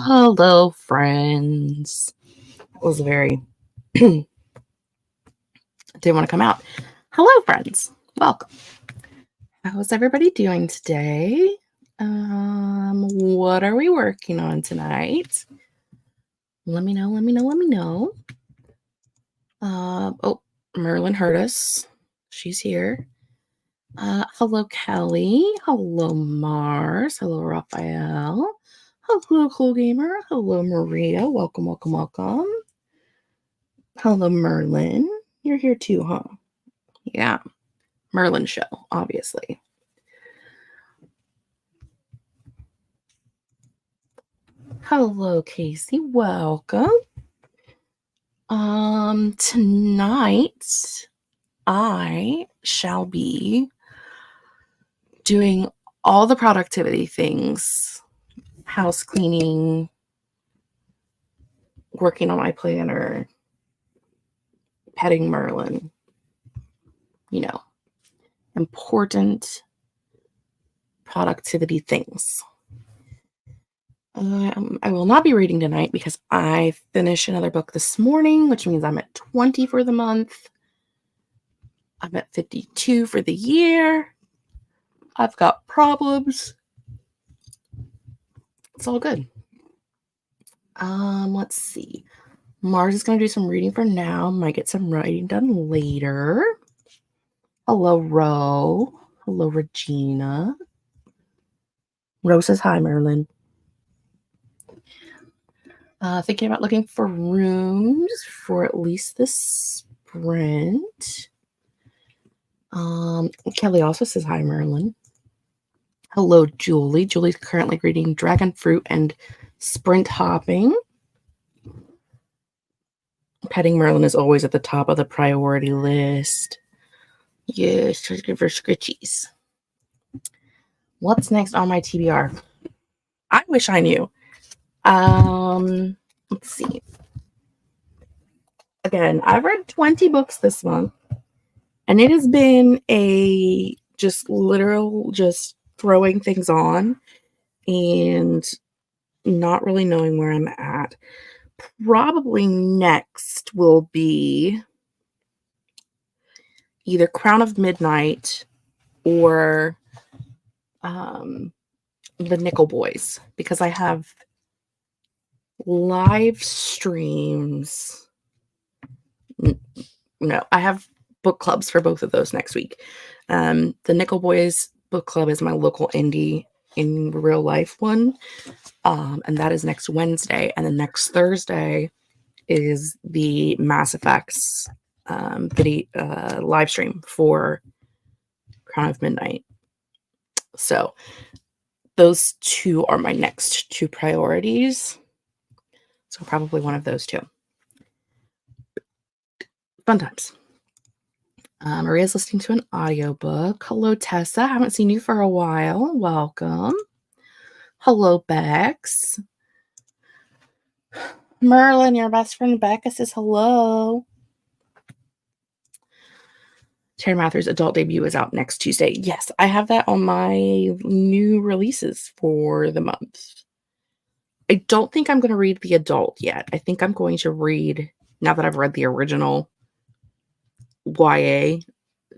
Hello, friends. That was very didn't want to come out. Hello, friends. Welcome. How's everybody doing today? What are we working on tonight? Let me know. Oh, Merlin heard us. She's here. Hello, Kelly. Hello, Mars. Hello, Raphael. Hello, Cool Gamer. Hello, Maria. Welcome. Hello, Merlin. You're here too, huh? Yeah. Merlin show, obviously. Hello, Casey. Welcome. Tonight I shall be doing all the productivity things, house cleaning, working on my planner, petting Merlin, important productivity things. I will not be reading tonight because I finished another book this morning, which means I'm at 20 for the month. I'm at 52 for the year. I've got problems. It's all good. Let's see. Mars is going to do some reading for now. Might get some writing done later. Hello, Ro. Hello, Regina. Ro says hi, Merlin. Thinking about looking for rooms for at least this sprint. Kelly also says hi, Merlin. Hello, Julie. Julie's currently reading Dragon Fruit and Sprint Hopping. Petting Merlin is always at the top of the priority list. Yes, for scritchies. What's next on my TBR? I wish I knew. Let's see. Again, I've read 20 books this month, and it has been a just throwing things on and not really knowing where I'm at. Probably next will be either Crown of Midnight or the Nickel Boys, because I have live streams. No, I have book clubs for both of those next week. The Nickel Boys book club is my local indie in real life one, and that is next Wednesday. And then next Thursday is the Mass Effects video live stream for Crown of Midnight. So those two are my next two priorities. So probably one of those two. Fun times. Maria's listening to an audiobook. Hello, Tessa. Haven't seen you for a while. Welcome. Hello, Bex. Merlin, your best friend Becca says hello. Terry Mather's adult debut is out next Tuesday. Yes, I have that on my new releases for the month. I don't think I'm going to read the adult yet. I think I'm going to read, now that I've read the original YA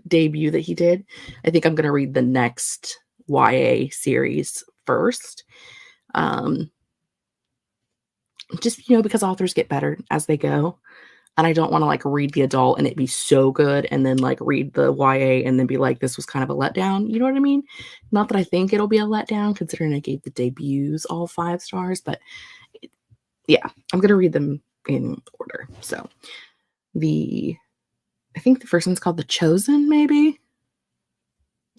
debut that he did, I think I'm going to read the next YA series first. Just, because authors get better as they go. And I don't want to read the adult and it be so good and then read the YA and then be like, this was kind of a letdown. You know what I mean? Not that I think it'll be a letdown considering I gave the debuts all 5 stars, but yeah, I'm going to read them in order. So I think the first one's called The Chosen, maybe.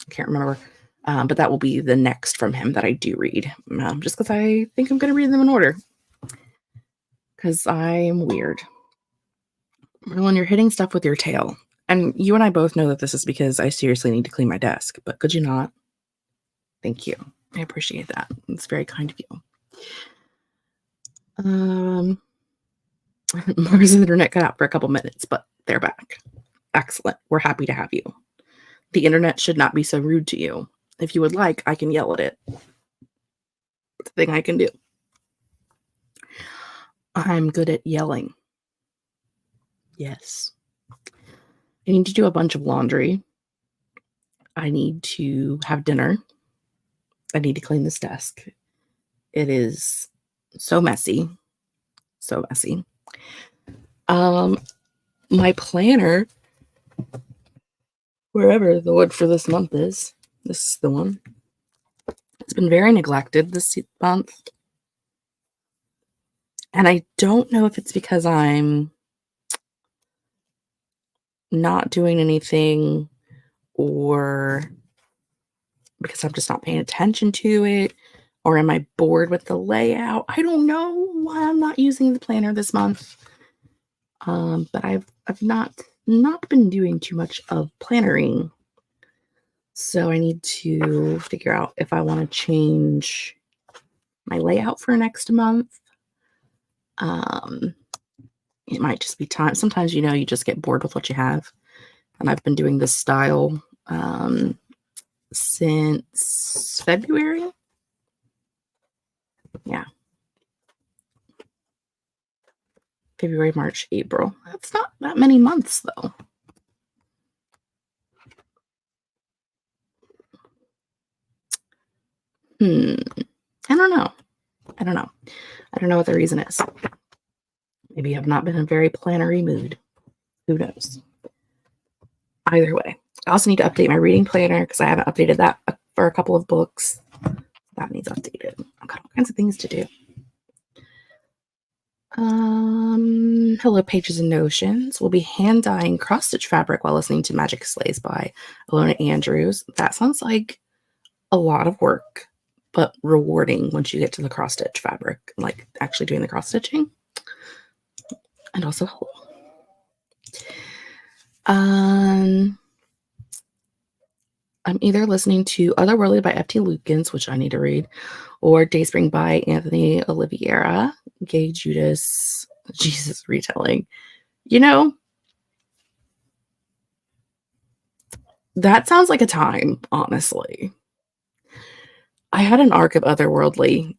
I can't remember. But that will be the next from him that I do read. Just because I think I'm going to read them in order. Because I'm weird. Merlin, you're hitting stuff with your tail. And you and I both know that this is because I seriously need to clean my desk. But could you not? Thank you. I appreciate that. It's very kind of you. Mars' internet cut out for a couple minutes, but they're back. Excellent. We're happy to have you. The internet should not be so rude to you. If you would like, I can yell at it. It's a thing I can do. I'm good at yelling. Yes. I need to do a bunch of laundry. I need to have dinner. I need to clean this desk. It is so messy. So messy. My planner, wherever the wood for this month is, this is the one. It's been very neglected this month. And I don't know if it's because I'm not doing anything or because I'm just not paying attention to it, or am I bored with the layout? I don't know why I'm not using the planner this month. But I've not been doing too much of plannering. So I need to figure out if I want to change my layout for next month. It might just be time. Sometimes, you just get bored with what you have. And I've been doing this style since February. Yeah. February, March, April. That's not that many months, though. I don't know. I don't know what the reason is. Maybe I've not been in a very plannery mood. Who knows? Either way. I also need to update my reading planner because I haven't updated that for a couple of books. That needs updated. I've got all kinds of things to do. Hello, Pages and Notions. We'll be hand dyeing cross stitch fabric while listening to Magic Slays by Alona Andrews. That sounds like a lot of work, but rewarding once you get to the cross stitch fabric, like actually doing the cross stitching. And also hello. I'm either listening to Otherworldly by F.T. Lukens, which I need to read, or Dayspring by Anthony Oliveira, Gay Judas, Jesus retelling. That sounds like a time, honestly. I had an arc of Otherworldly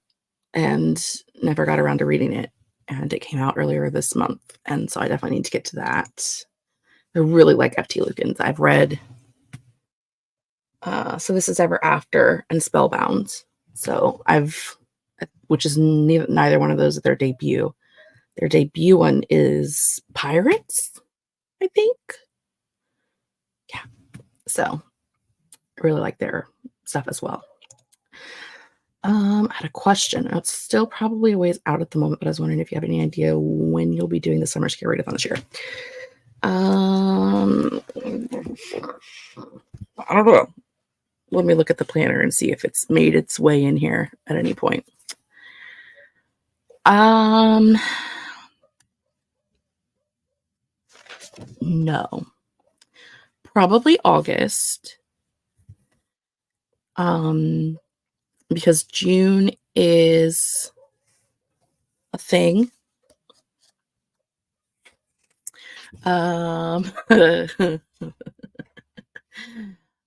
and never got around to reading it, and it came out earlier this month, and so I definitely need to get to that. I really like F.T. Lukens. I've read So This Is Ever After and Spellbound. So which is neither one of those at their debut. Their debut one is Pirates, I think. Yeah. So I really like their stuff as well. I had a question. It's still probably a ways out at the moment, but I was wondering if you have any idea when you'll be doing the Summer Scare Readathon this year. I don't know. Let me look at the planner and see if it's made its way in here at any point. No. Probably August. Because June is a thing.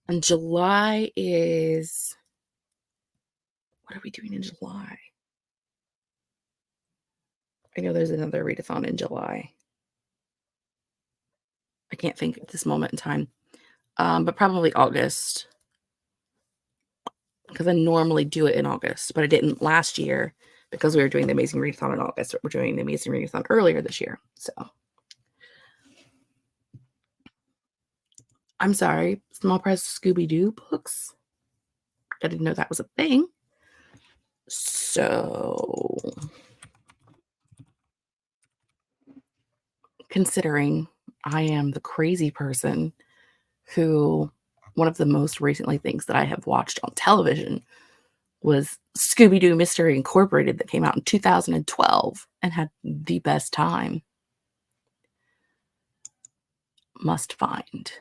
And July is, what are we doing in July? I know there's another readathon in July. I can't think at this moment in time. But probably August. Because I normally do it in August, but I didn't last year because we were doing the Amazing Readathon in August. We're doing the Amazing Readathon earlier this year. So I'm sorry, small price Scooby-Doo books. I didn't know that was a thing. So considering I am the crazy person who one of the most recently things that I have watched on television was Scooby-Doo Mystery Incorporated that came out in 2012 and had the best time. Must find.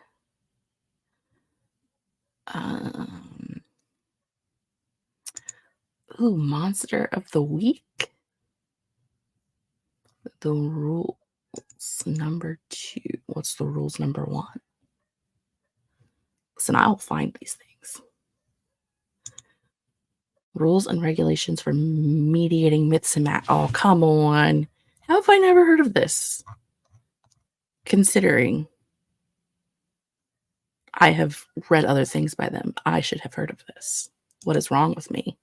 Monster of the Week. The rules number 2. What's the rules number 1? Listen, I'll find these things. Rules and regulations for mediating myths and Oh, come on. How have I never heard of this? Considering I have read other things by them, I should have heard of this. What is wrong with me?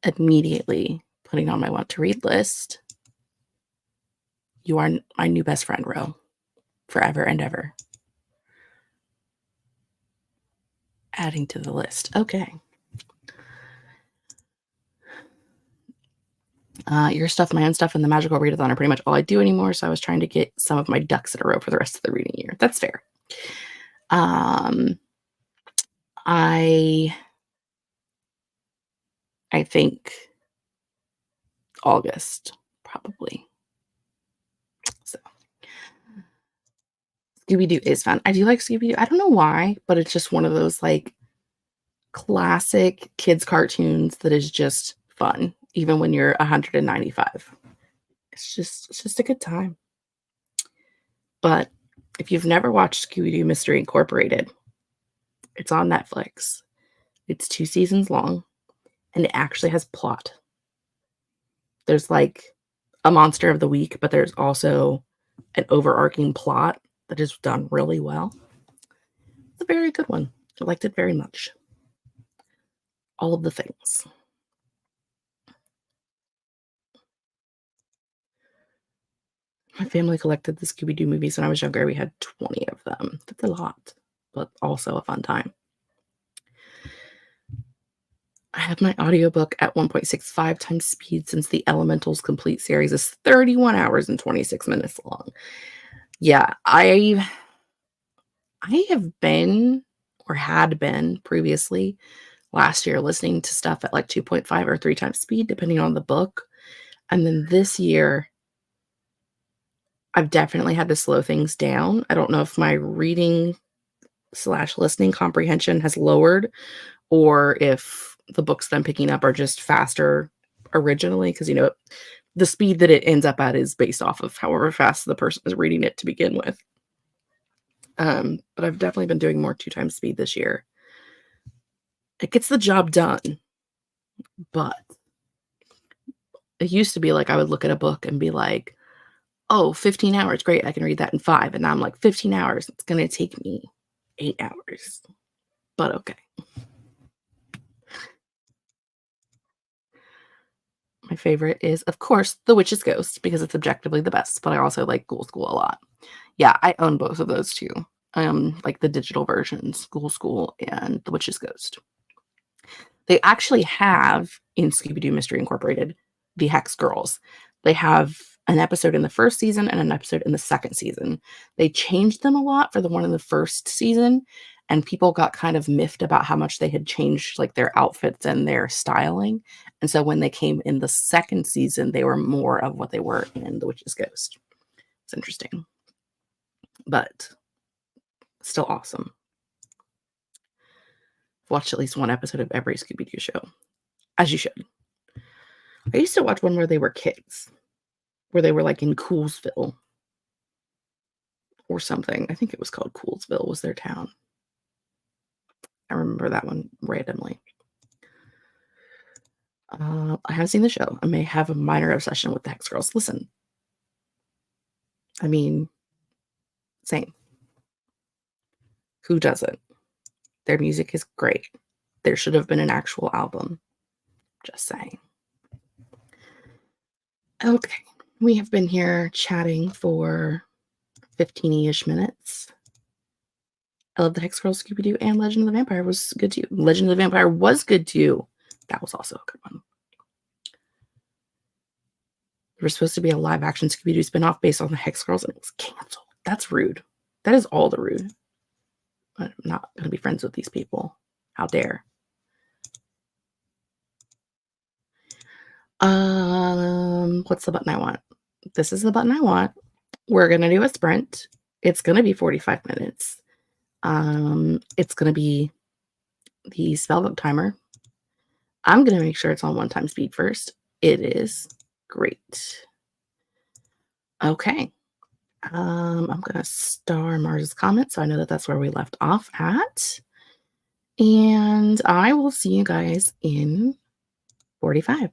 Immediately putting on my want to read list. You are my new best friend, Ro, forever and ever. Adding to the list. Okay. Your stuff, my own stuff, and the magical readathon are pretty much all I do anymore. So I was trying to get some of my ducks in a row for the rest of the reading year. That's fair. I think August, probably. So Scooby-Doo is fun. I do like Scooby-Doo. I don't know why, but it's just one of those like classic kids cartoons that is just fun, even when you're 195. It's just a good time. But if you've never watched Scooby-Doo Mystery Incorporated, it's on Netflix. It's 2 seasons long, and it actually has plot. There's like a monster of the week, but there's also an overarching plot that is done really well. It's a very good one. I liked it very much. All of the things. My family collected the Scooby-Doo movies when I was younger. We had 20 of them. That's a lot, but also a fun time. I have my audiobook at 1.65 times speed since the Elementals Complete series is 31 hours and 26 minutes long. Yeah, I have been or had been previously last year listening to stuff at like 2.5 or 3 times speed, depending on the book. And then this year, I've definitely had to slow things down. I don't know if my reading / listening comprehension has lowered or if the books that I'm picking up are just faster originally, because, you know, the speed that it ends up at is based off of however fast the person is reading it to begin with. But I've definitely been doing more 2 times speed this year. It gets the job done, but it used to be like I would look at a book and be like, oh, 15 hours, great, I can read that in 5. And now I'm like, 15 hours, it's going to take me 8 hours. But okay. My favorite is, of course, The Witch's Ghost, because it's objectively the best, but I also like Ghoul School a lot. Yeah, I own both of those too. Like the digital versions, Ghoul School and The Witch's Ghost. They actually have, in Scooby-Doo Mystery Incorporated, the Hex Girls. They have an episode in the first season and an episode in the second season. They changed them a lot for the one in the first season, and people got kind of miffed about how much they had changed like their outfits and their styling. And so when they came in the second season, they were more of what they were in The Witch's Ghost. It's interesting, but still awesome. Watched at least one episode of every Scooby-Doo show, as you should. I used to watch one where they were kids, where they were like in Coolsville or something. I think it was called Coolsville was their town. I remember that one randomly. I haven't seen the show. I may have a minor obsession with the Hex Girls. Listen, I mean, same. Who doesn't? Their music is great. There should have been an actual album. Just saying. Okay, we have been here chatting for 15-ish minutes. I love the Hex Girls, Scooby-Doo, and Legend of the Vampire was good too. Legend of the Vampire was good too. That was also a good one. There was supposed to be a live-action Scooby-Doo spinoff based on the Hex Girls, and it was canceled. That's rude. That is all the rude. I'm not going to be friends with these people. How dare. What's the button I want? This is the button I want. We're going to do a sprint. It's going to be 45 minutes. It's going to be the spellbook timer. I'm going to make sure it's on 1 time speed first. It is. Great. Okay. I'm going to star Mars's comment so I know that that's where we left off at. And I will see you guys in 45.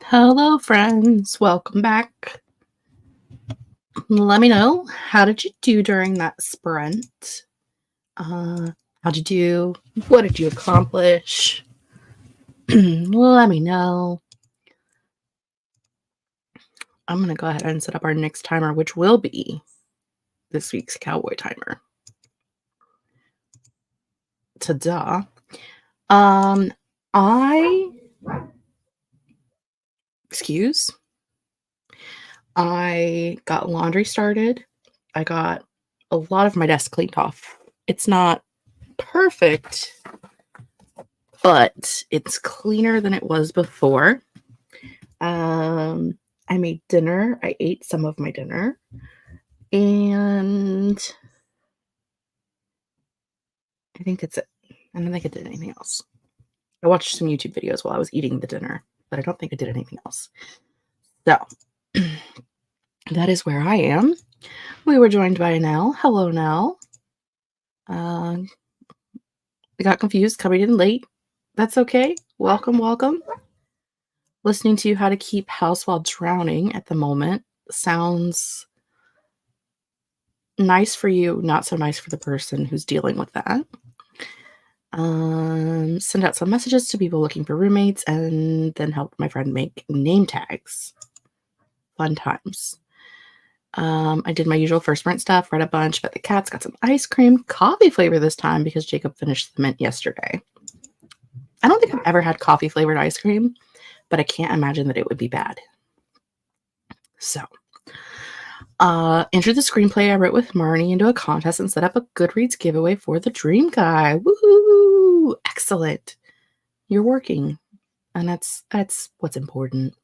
Hello, friends. Welcome back. Let me know, how did you do during that sprint? How'd you do? What did you accomplish? Let me know. I'm going to go ahead and set up our next timer, which will be this week's cowboy timer. Ta-da. I got laundry started. I got a lot of my desk cleaned off. It's not perfect, but it's cleaner than it was before. I made dinner. I ate some of my dinner. And I think that's it. I don't think I did anything else. I watched some YouTube videos while I was eating the dinner, but I don't think I did anything else. So that is where I am. We were joined by Nell. Hello, Nell. I got confused coming in late. That's okay. Welcome, welcome. Listening to how to keep house while drowning at the moment sounds nice for you, not so nice for the person who's dealing with that. Send out some messages to people looking for roommates and then help my friend make name tags. Fun times. I did my usual first sprint stuff, read a bunch, fed the cats, got some ice cream, coffee flavor this time because Jacob finished the mint yesterday. I don't think I've ever had coffee flavored ice cream, but I can't imagine that it would be bad. So, entered the screenplay I wrote with Marnie into a contest and set up a Goodreads giveaway for the Dream Guy. Woohoo! Excellent. You're working, and that's what's important.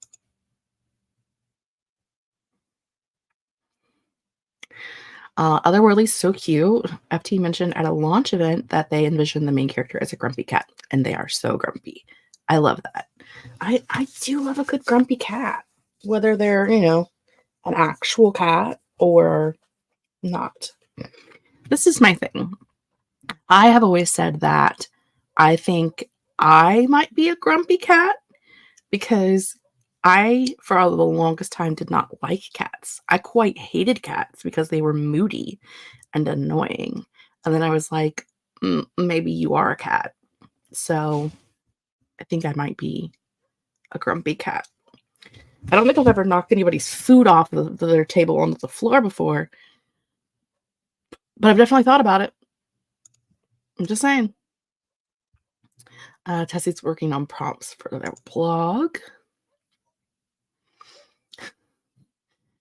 Otherworldly's so cute. FT mentioned at a launch event that they envisioned the main character as a grumpy cat, and they are so grumpy. I love that. I do love a good grumpy cat, whether they're, an actual cat or not. This is my thing. I have always said that I think I might be a grumpy cat because I, for the longest time, did not like cats. I quite hated cats because they were moody and annoying. And then I was like, maybe you are a cat. So I think I might be a grumpy cat. I don't think I've ever knocked anybody's food off their table onto the floor before, but I've definitely thought about it. I'm just saying. Tessie's working on prompts for their blog.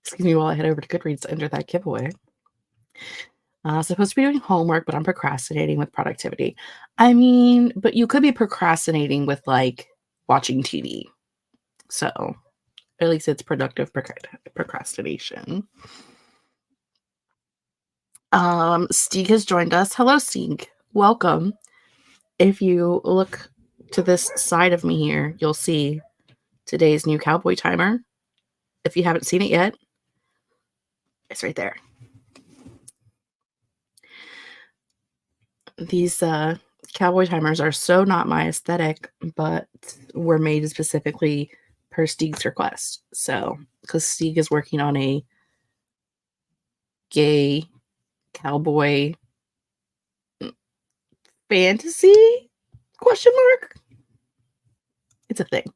Excuse me while I head over to Goodreads to enter that giveaway. Supposed to be doing homework, but I'm procrastinating with productivity. I mean, but you could be procrastinating with, like, watching TV. So, at least it's productive procrastination. Stieg has joined us. Hello, Stieg. Welcome. If you look to this side of me here, you'll see today's new cowboy timer. If you haven't seen it yet, it's right there. These cowboy timers are so not my aesthetic, but were made specifically per Stieg's request. So, because Stieg is working on a gay cowboy fantasy ? It's a thing.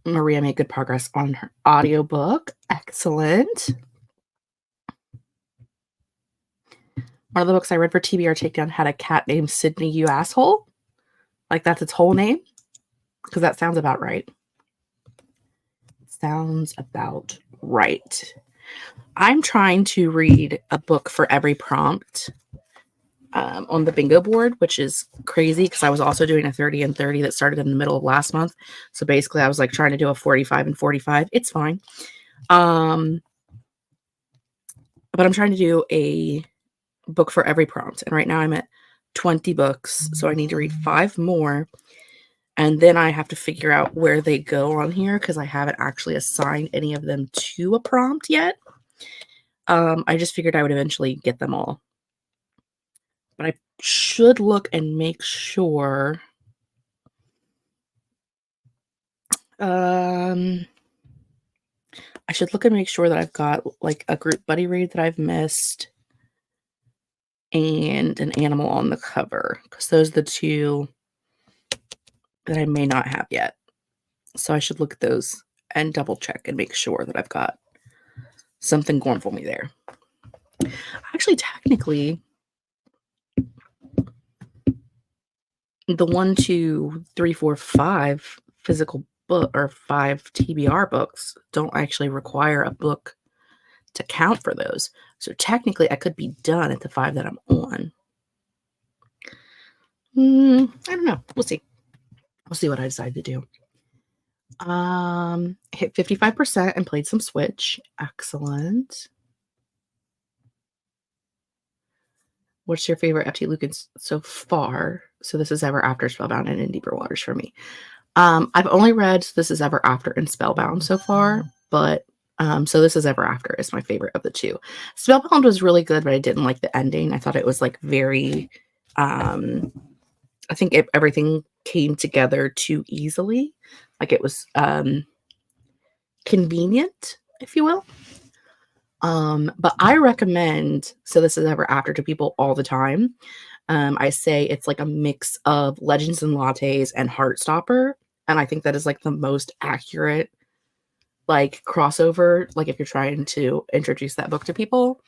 Maria made good progress on her audiobook. Excellent. One of the books I read for TBR Takedown had a cat named Sydney, you asshole. Like, that's its whole name? Because that sounds about right. Sounds about right. I'm trying to read a book for every prompt on the bingo board, which is crazy because I was also doing a 30 and 30 that started in the middle of last month. So basically I was like trying to do a 45 and 45. It's fine. But I'm trying to do a book for every prompt. And right now I'm at 20 books. So I need to read 5 more. And then I have to figure out where they go on here because I haven't actually assigned any of them to a prompt yet. I just figured I would eventually get them all. But I should look and make sure. I should look and make sure that I've got like a group buddy read that I've missed and an animal on the cover, because those are the two that I may not have yet. So I should look at those and double check and make sure that I've got something going for me there. Actually, technically, the 1, 2, 3, 4, 5 physical book or 5 TBR books don't actually require a book to count for those. So technically, I could be done at the 5 that I'm on. I don't know. We'll see. We'll see what I decide to do. Hit 55% and played some Switch. Excellent. What's your favorite FT Lucans so far? So This Is Ever After, Spellbound, and In Deeper Waters for me. I've only read This Is Ever After and Spellbound so far, but so This Is Ever After is my favorite of the two. Spellbound was really good, but I didn't like the ending. I thought it was like very, I think everything came together too easily. Like it was convenient, if you will. But I recommend So This Is Ever After to people all the time. I say it's like a mix of Legends and Lattes and Heartstopper, and I think that is like the most accurate like crossover, like if you're trying to introduce that book to people,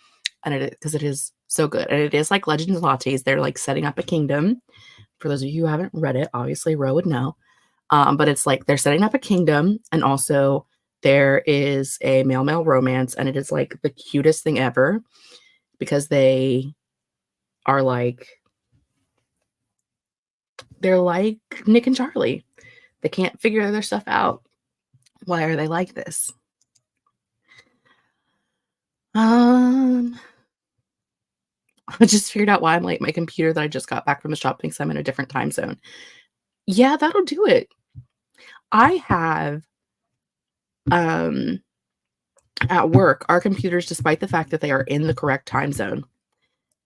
and because it is so good, and it is like Legends and Lattes. They're like setting up a kingdom. For those of you who haven't read it, obviously Ro would know, but it's like they're setting up a kingdom, and also there is a male romance, and it is like the cutest thing ever because they are like, they're like Nick and Charlie. They can't figure their stuff out. Why are they like this? I just figured out why I'm late. My computer that I just got back from the shop thinks I'm in a different time zone. Yeah, that'll do it. I have at work, our computers, despite the fact that they are in the correct time zone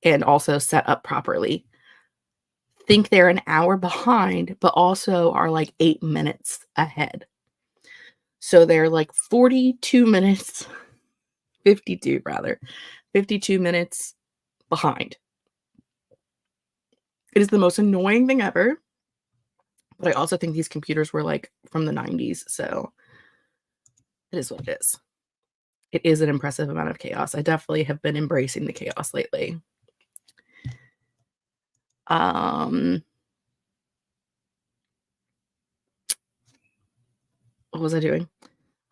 and also set up properly, think they're an hour behind, but also are like 8 minutes ahead. So they're like 42 minutes, 52 rather, 52 minutes behind. It is the most annoying thing ever. But I also think these computers were like from the 90s. So it is what it is. It is an impressive amount of chaos. I definitely have been embracing the chaos lately. What was I doing?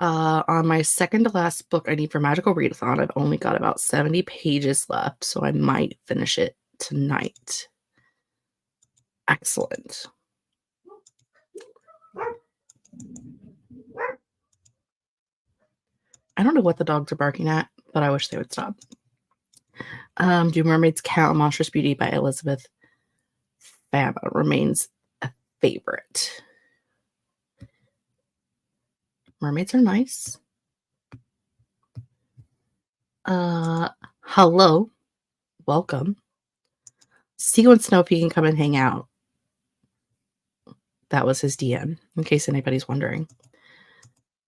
On my second to last book I need for Magical Readathon, I've only got about 70 pages left, so I might finish it tonight. Excellent. I don't know what the dogs are barking at, but I wish they would stop. Do Mermaids Count? Monstrous Beauty by Elizabeth Fama remains a favorite. Mermaids are nice. Hello. Welcome. See you in Snow if you can come and hang out. That was his DM, in case anybody's wondering.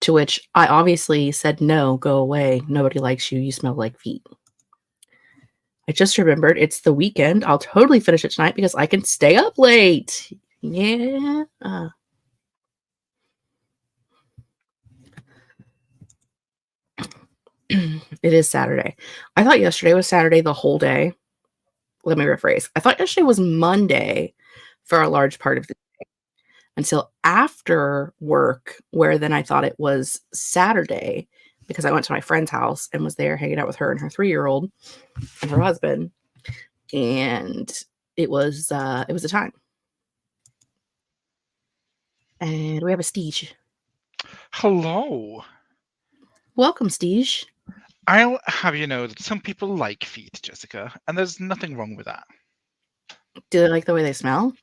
To which I obviously said, no, go away. Nobody likes you. You smell like feet. I just remembered it's the weekend. I'll totally finish it tonight because I can stay up late. Yeah. It is Saturday. I thought yesterday was Saturday the whole day. Let me rephrase. I thought yesterday was Monday for a large part of the day until after work, where then I thought it was Saturday because I went to my friend's house and was there hanging out with her and her 3-year-old and her husband. And it was a time. And we have a Steege. Hello. Welcome, Steege. I'll have you know that some people like feet, Jessica, and there's nothing wrong with that. Do they like the way they smell?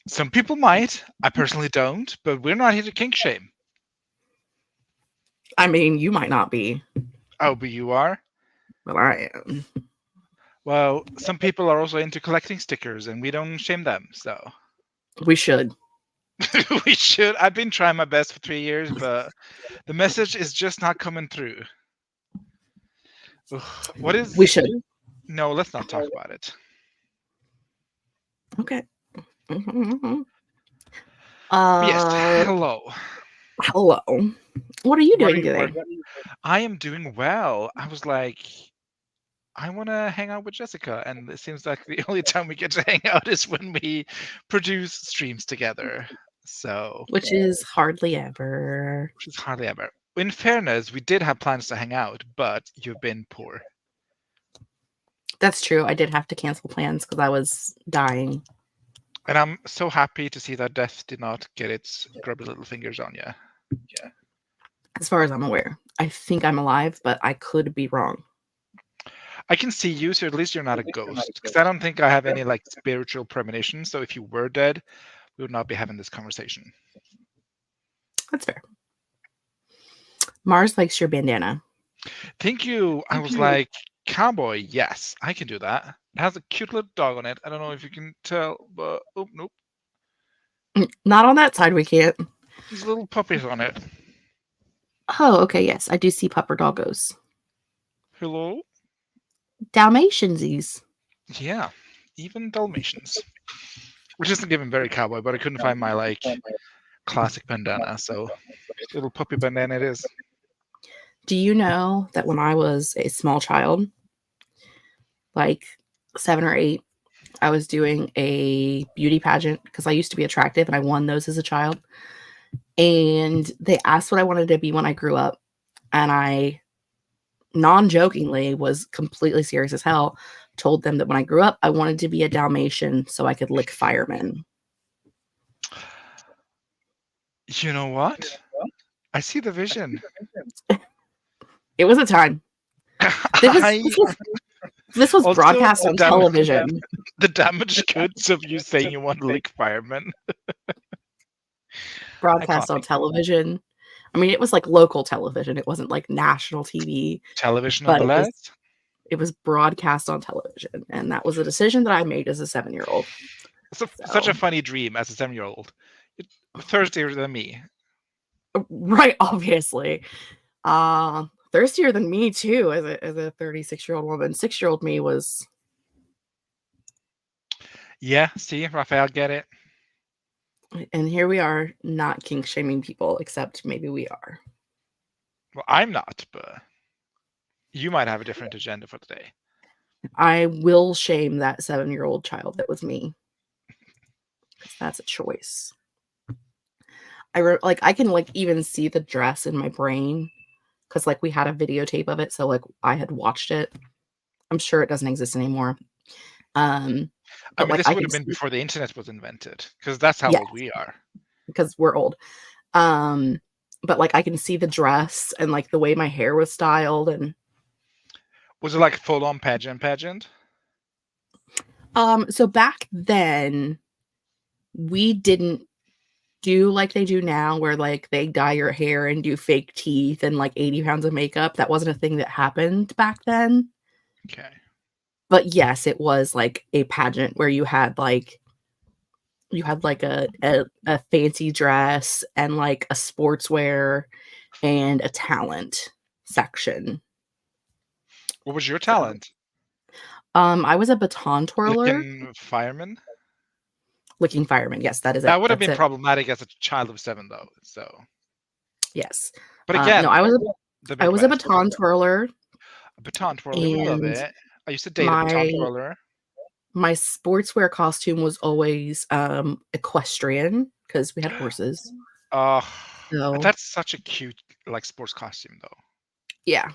Some people might. I personally don't, but we're not here to kink shame. I mean, you might not be. Oh, but you are? but I am. Well, some people are also into collecting stickers, and we don't shame them. So We should. we should. I've been trying my best for 3 years, but the message is just not coming through. Ugh, what is? We should. No, let's not talk about it. Okay. Yes. Hello. Hello. What are you What are doing you? today? I am doing well. I was like, I want to hang out with Jessica, and it seems like the only time we get to hang out is when we produce streams together. So, Which is hardly ever. which is hardly ever. In fairness, we did have plans to hang out, but you've been poor. That's true. I did have to cancel plans because I was dying. And I'm so happy to see that death did not get its grubby little fingers on you. As far as I'm aware. I think I'm alive, but I could be wrong. I can see you, so at least you're not a ghost. Because I don't think I have any like spiritual premonition. So if you were dead, we would not be having this conversation. That's fair. Mars likes your bandana. Thank you. I was like, cowboy, yes, I can do that. It has a cute little dog on it. I don't know if you can tell, but oh, nope. Not on that side, we can't. There's little puppies on it. Oh, okay, yes. I do see pupper doggos. Hello? Dalmatiansies. Yeah, even Dalmatians. Which isn't even very cowboy, but I couldn't find my like classic bandana, so little puppy bandana it is. Do you know that when I was a small child, like 7 or 8, I was doing a beauty pageant because I used to be attractive and I won those as a child. And they asked what I wanted to be when I grew up. And I non-jokingly was completely serious as hell, told them that when I grew up, I wanted to be a Dalmatian so I could lick firemen. You know what? I see the vision. It was a time. This was Also, broadcast on television. The damaged goods of you saying you want to lick firemen. Broadcast on television. I mean, it was like local television. It wasn't like national TV. Television on the left? It was broadcast on television. And that was a decision that I made as a 7-year-old. Such a funny dream as a 7-year-old. Thirstier than me. Right, obviously. Thirstier than me too as a 36-year-old woman. 6-year-old me was. Yeah, see, Raphael, get it. And here we are, not kink shaming people, except maybe we are. Well, I'm not, but you might have a different agenda for today. I will shame that 7-year-old child that was me. Because that's a choice. I can like even see the dress in my brain. Because like we had a videotape of it, so like I had watched it. I'm sure it doesn't exist anymore. I mean, this would have been before the internet was invented, because that's how old we are. Because we're old. But like I can see the dress and like the way my hair was styled. And was it like full-on pageant? So back then, we didn't do like they do now, where like they dye your hair and do fake teeth and like 80 pounds of makeup. That wasn't a thing that happened back then. Okay. But yes, it was like a pageant where you had like a fancy dress and like a sportswear and a talent section. What was your talent? I was a baton twirler. Licking fireman. Yes, that is it. That would have been problematic as a child of 7, though. So yes, but again, no, I was a baton twirler. A baton twirler, we love it. I used to date a baton twirler. My sportswear costume was always equestrian because we had horses. Oh, that's such a cute like sports costume, though. Yeah.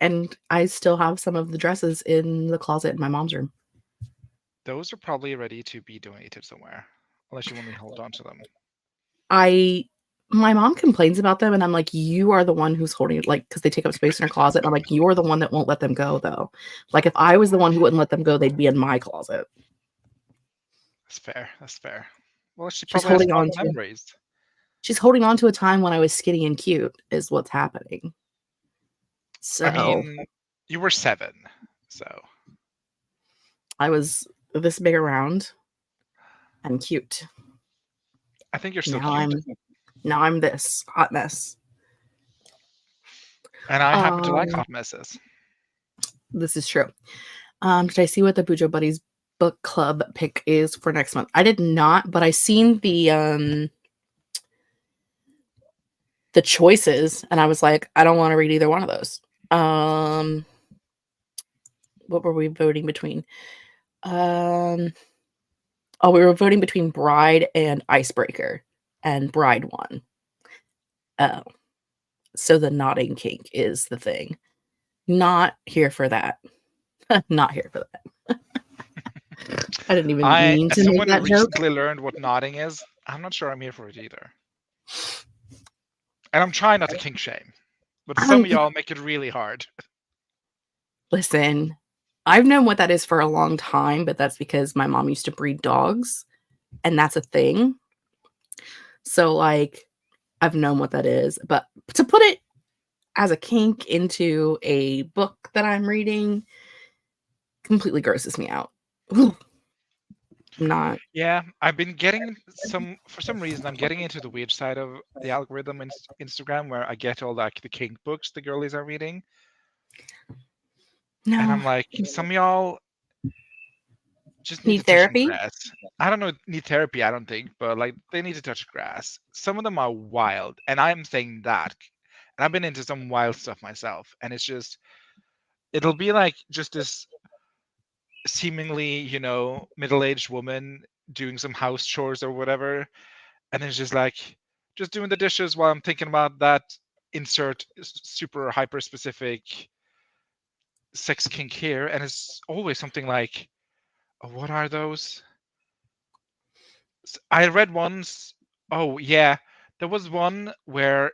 And I still have some of the dresses in the closet in my mom's room. Those are probably ready to be donated somewhere, unless you want me to hold on to them. My mom complains about them, and I'm like, you are the one who's holding it, like, because they take up space in her closet. And I'm like, you're the one that won't let them go, though. Like, if I was the one who wouldn't let them go, they'd be in my closet. That's fair. Well, she's holding on to memories. She's holding on to a time when I was skinny and cute, is what's happening. So I mean, you were 7, so I was this big around and cute. I think you're still Now cute. I'm this hot mess. And I happen to like Um, hot messes. this is true. Did I see what the Bujo Buddies book club pick is for next month? I did not, but I seen the choices and I was like, I don't want to read either one of those. What were we voting between? Um, oh, we were voting between Bride and Icebreaker, and Bride won. Oh, so the nodding kink is the thing. Not here for that. Not here for that. I didn't even mean As to make someone who that joke. recently learned what nodding is, I'm not sure I'm here for it either. And I'm trying not to kink shame, but some of I'm y'all make it really hard. Listen, I've known what that is for a long time, but that's because my mom used to breed dogs, and that's a thing. So, like, I've known what that is, but to put it as a kink into a book that I'm reading completely grosses me out. Not Yeah, I've been getting for some reason, I'm getting into the weird side of the algorithm in Instagram where I get all like the kink books the girlies are reading. And no. I'm like, some of y'all just need to Need touch some therapy? grass. I don't know, need therapy, I don't think, but like they need to touch grass. Some of them are wild, and I'm saying that. And I've been into some wild stuff myself, and it's just it'll be like just this seemingly, middle-aged woman doing some house chores or whatever, and it's just like just doing the dishes while I'm thinking about that insert super hyper specific sex kink here, and it's always something like, oh, what are those? I read once. Oh yeah, there was one where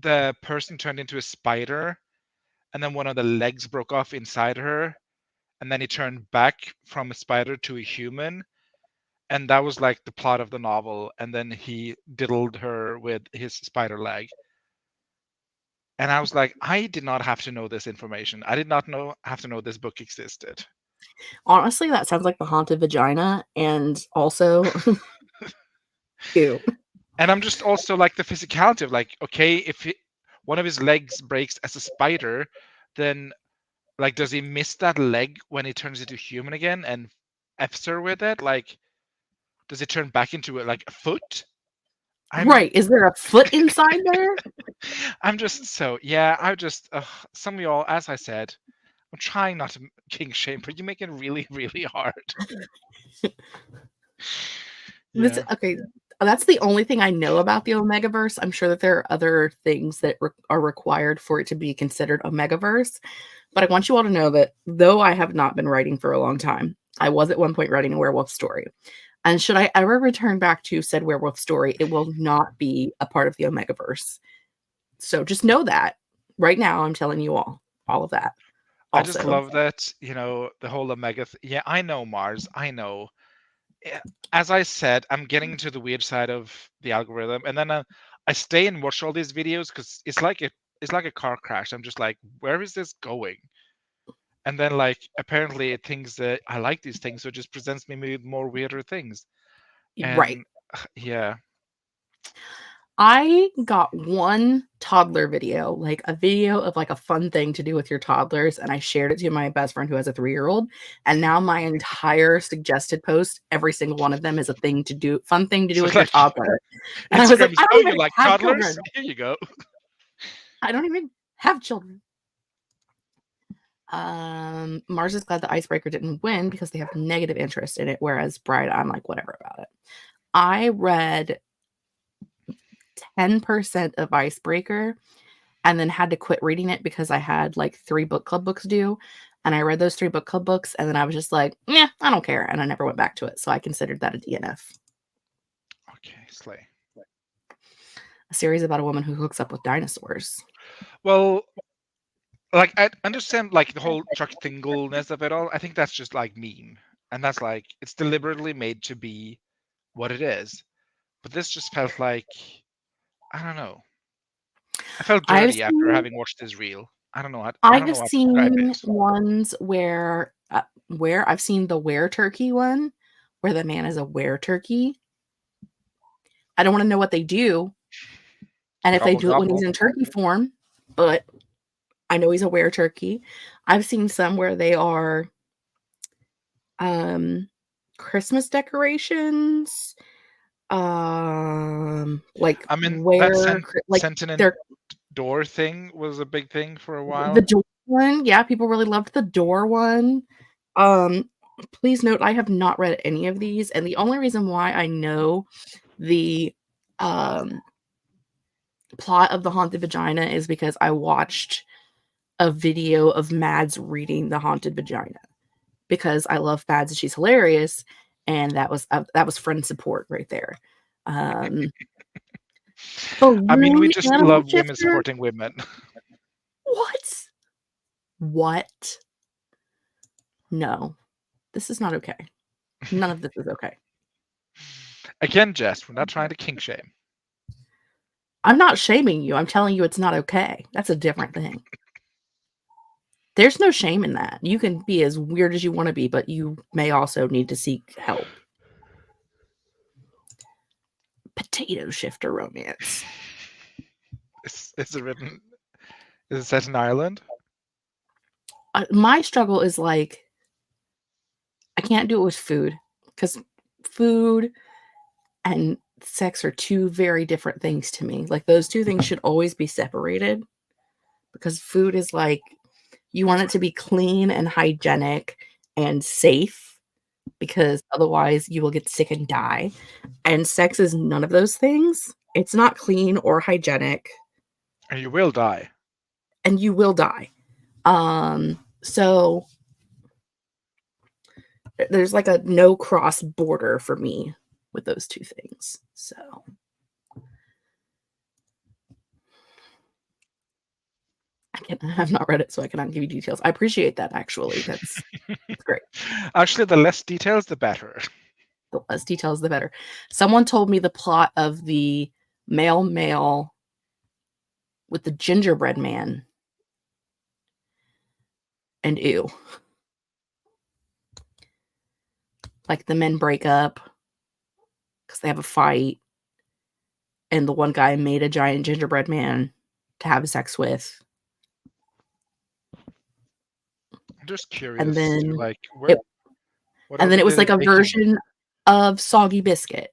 the person turned into a spider, and then one of the legs broke off inside her, and then he turned back from a spider to a human, and that was like the plot of the novel. And then he diddled her with his spider leg, and I was like, I did not have to know this information. I did not have to know this book existed. Honestly, that sounds like the haunted vagina, and also ew. And I'm just also like the physicality of like, okay, if one of his legs breaks as a spider, then like, does he miss that leg when he turns into human again and f's her with it? Like, does it turn back into like a foot? I'm Right, is there a foot inside there? I'm just so yeah. I just some of y'all, as I said, I'm trying not to kink shame, but you make it really, really hard. This Yeah. okay, that's the only thing I know about the Omegaverse. I'm sure that there are other things that are required for it to be considered Omegaverse, but I want you all to know that though I have not been writing for a long time, I was at one point writing a werewolf story. And should I ever return back to said werewolf story, it will not be a part of the Omegaverse. So just know that. Right now, I'm telling you all of that. I just Also, love that, the whole Omega. Yeah, I know Mars. I know. Yeah, as I said, I'm getting into the weird side of the algorithm, and then I stay and watch all these videos because it's like a car crash. I'm just like, where is this going? And then like apparently it thinks that I like these things, so it just presents me with more weirder things. right. And yeah, I got one toddler video, like a video of like a fun thing to do with your toddlers, and I shared it to my best friend who has a 3-year-old. And now my entire suggested post, every single one of them is a thing to do, fun thing to do so with your like toddler. And I was like, Instagram is, I oh, don't you even like have toddlers? children. Here you go. I don't even have children. Mars is glad the icebreaker didn't win because they have negative interest in it, whereas Bride, I'm like, whatever about it. I read 10% of Icebreaker and then had to quit reading it because I had like 3 book club books due. And I read those 3 book club books, and then I was just like, yeah, I don't care. And I never went back to it. So I considered that a DNF. Okay, slay. A series about a woman who hooks up with dinosaurs. Well, like I understand like the whole Chuck Tingleness of it all. I think that's just like meme, and that's like it's deliberately made to be what it is. But this just felt like I don't know. I felt I've dirty after seen having watched this reel. I don't know how I to have describe seen it. ones where I've seen the were turkey one, where the man is a were turkey. I don't want to know what they do, and if they Gobble do it when he's gobble. in turkey form, but I know he's a were turkey. I've seen some where they are um Christmas decorations, like I mean, that where like sentient they're door thing was a big thing for a the while. door one. Yeah, people really loved the door one. Um, please note I have not read any of these, and the only reason why I know the um plot of the Haunted Vagina is because I watched a video of Mads reading the Haunted Vagina because I love Mads and she's hilarious, and that was friend support right there. Um, I mean, we balloon just animal love women shifter. supporting women. What? What? No, this is not okay. None of this is okay. Again, Jess, we're not trying to kink shame. I'm not shaming you. I'm telling you it's not okay. That's a different thing. There's no shame in that. You can be as weird as you want to be, but you may also need to seek help. Potato shifter romance. Is it written? Is it set in Ireland? My struggle is like I can't do it with food because food and sex are two very different things to me. Like those two things should always be separated because food is like you want it to be clean and hygienic and safe because otherwise you will get sick and die. And sex is none of those things. It's not clean or hygienic And you will die. and you will die. So there's like a no cross border for me with those two things. So I have not read it, so I cannot give you details. I appreciate that actually. That's great. Actually, the less details, the better. The less details, the better. Someone told me the plot of the male with the gingerbread man. And ew. Like the men break up because they have a fight, and the one guy made a giant gingerbread man to have sex with. I'm just And curious to then like it what and else then it are was they like a baking? version of soggy biscuit.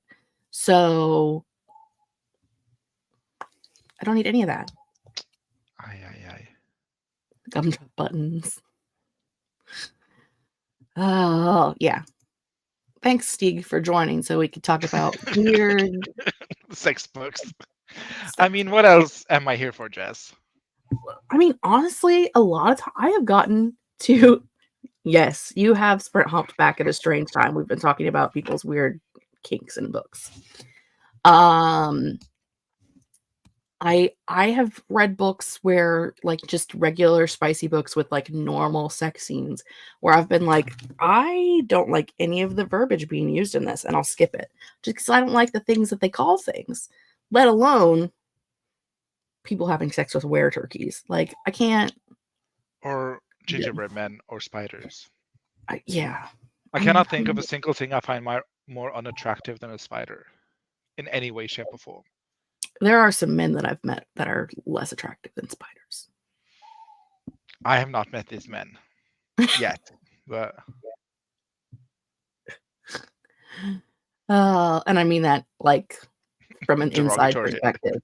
So I don't need any of that. Ay ay ay. Gumdrop buttons. Oh, yeah. Thanks, Steve, for joining so we could talk about weird Sex books. I sex. mean, what else am I here for, Jess? I mean, honestly, a lot of time I have gotten to yes, you have sprint hopped back at a strange time. We've been talking about people's weird kinks in books. Um I have read books where like just regular spicy books with like normal sex scenes where I've been like, I don't like any of the verbiage being used in this and I'll skip it just because I don't like the things that they call things, let alone people having sex with were turkeys. Like I can't. Or Yeah, gingerbread men or spiders? yeah. I I mean, cannot think of a single thing I find more unattractive than a spider in any way, shape, or form. there are some men that I've met that are less attractive than spiders. I have not met these men yet, but And I mean that like from an inside derogatory. perspective.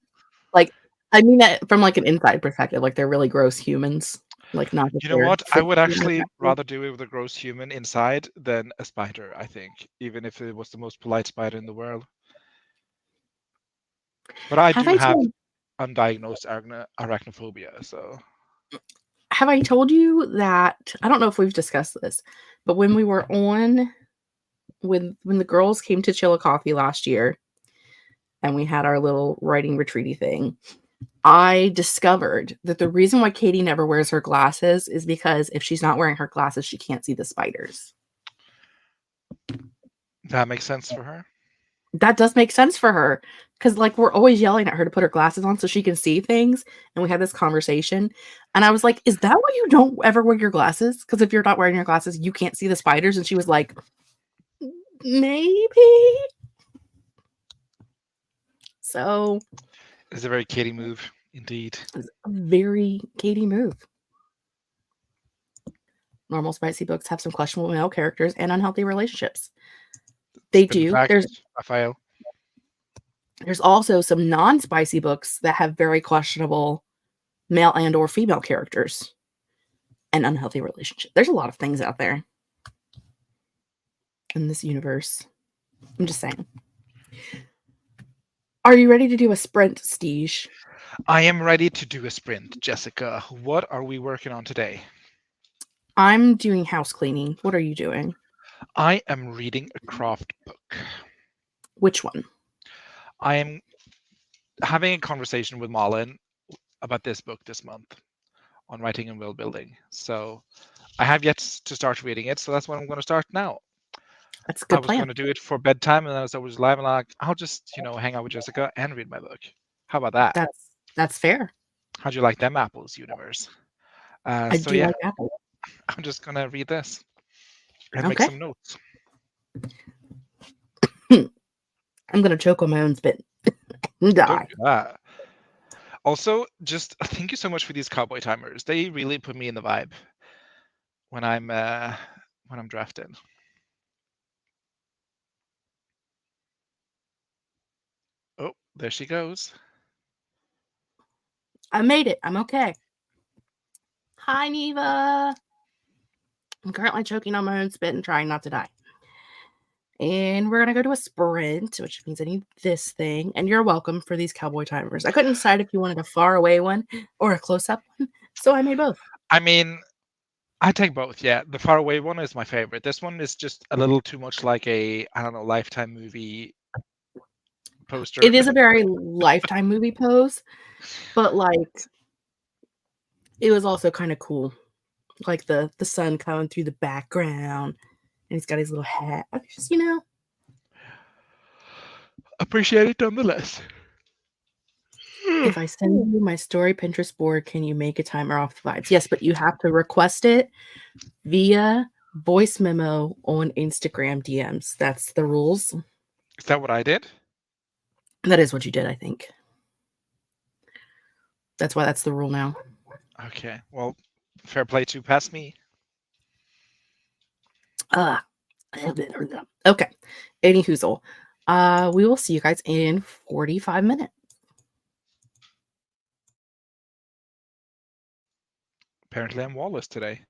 Like I mean that from like an inside perspective. Like they're really gross humans. Like not that You know they're what? I would physically actually unattractive. rather do it with a gross human inside than a spider, I think, even if it was the most polite spider in the world. But I Have do I have told undiagnosed arachnophobia, so have I told you that I don't know if we've discussed this, but when we were on when the girls came to Chillicothe last year and we had our little writing retreaty thing, I discovered that the reason why Katie never wears her glasses is because if she's not wearing her glasses, she can't see the spiders. that makes sense for her. That does make sense for her, because like, we're always yelling at her to put her glasses on so she can see things, and we had this conversation, and I was like, "Is that why you don't ever wear your glasses? Because if you're not wearing your glasses, you can't see the spiders?" And she was like, "Maybe." So, It's a very Katie move, indeed. it's a very Katie move. Normal spicy books have some questionable male characters and unhealthy relationships. They Spin do. fact, Raphael. There's also some non-spicy books that have very questionable male and or female characters and unhealthy relationships. There's a lot of things out there in this universe. I'm just saying. Are you ready to do a sprint, Steege? I am ready to do a sprint, Jessica. What are we working on today? I'm doing house cleaning. What are you doing? I am reading a craft book. Which one? I am having a conversation with Malin about this book this month on writing and world building. So I have yet to start reading it, so that's what I'm going to start now. That's a I good was going plan. to do it for bedtime, and then as I was live, and like, I'll just hang out with Jessica and read my book. How about that? That's fair. How'd you like them apples, universe? I So do yeah, like apple. I'm just gonna read this and make Okay. some notes. I'm gonna choke on my own spit and Don't die. do that. Also, just thank you so much for these cowboy timers. They really put me in the vibe when I'm drafting. Oh, there she goes. I made it. I'm okay. Hi, Neva. I'm currently choking on my own spit and trying not to die. And we're gonna go to a sprint, which means I need this thing. And you're welcome for these cowboy timers. I couldn't decide if you wanted a far away one or a close up one, so I made both. I mean, I take both. Yeah, the far away one is my favorite. This one is just a little too much like a Lifetime movie poster. It is a very Lifetime movie pose, but like it was also kind of cool. Like the sun coming through the background, and he's got his little hat. I just Appreciate it nonetheless. if I send you my story Pinterest board, can you make a timer off the vibes? Yes, but you have to request it via voice memo on Instagram DMs. That's the rules. Is that what I did? That is what you did, I think. That's why that's the rule now. Okay. Well, fair play to pass me. Okay. Any hoozle. We will see you guys in 45 minutes. Apparently, I'm Wallace today.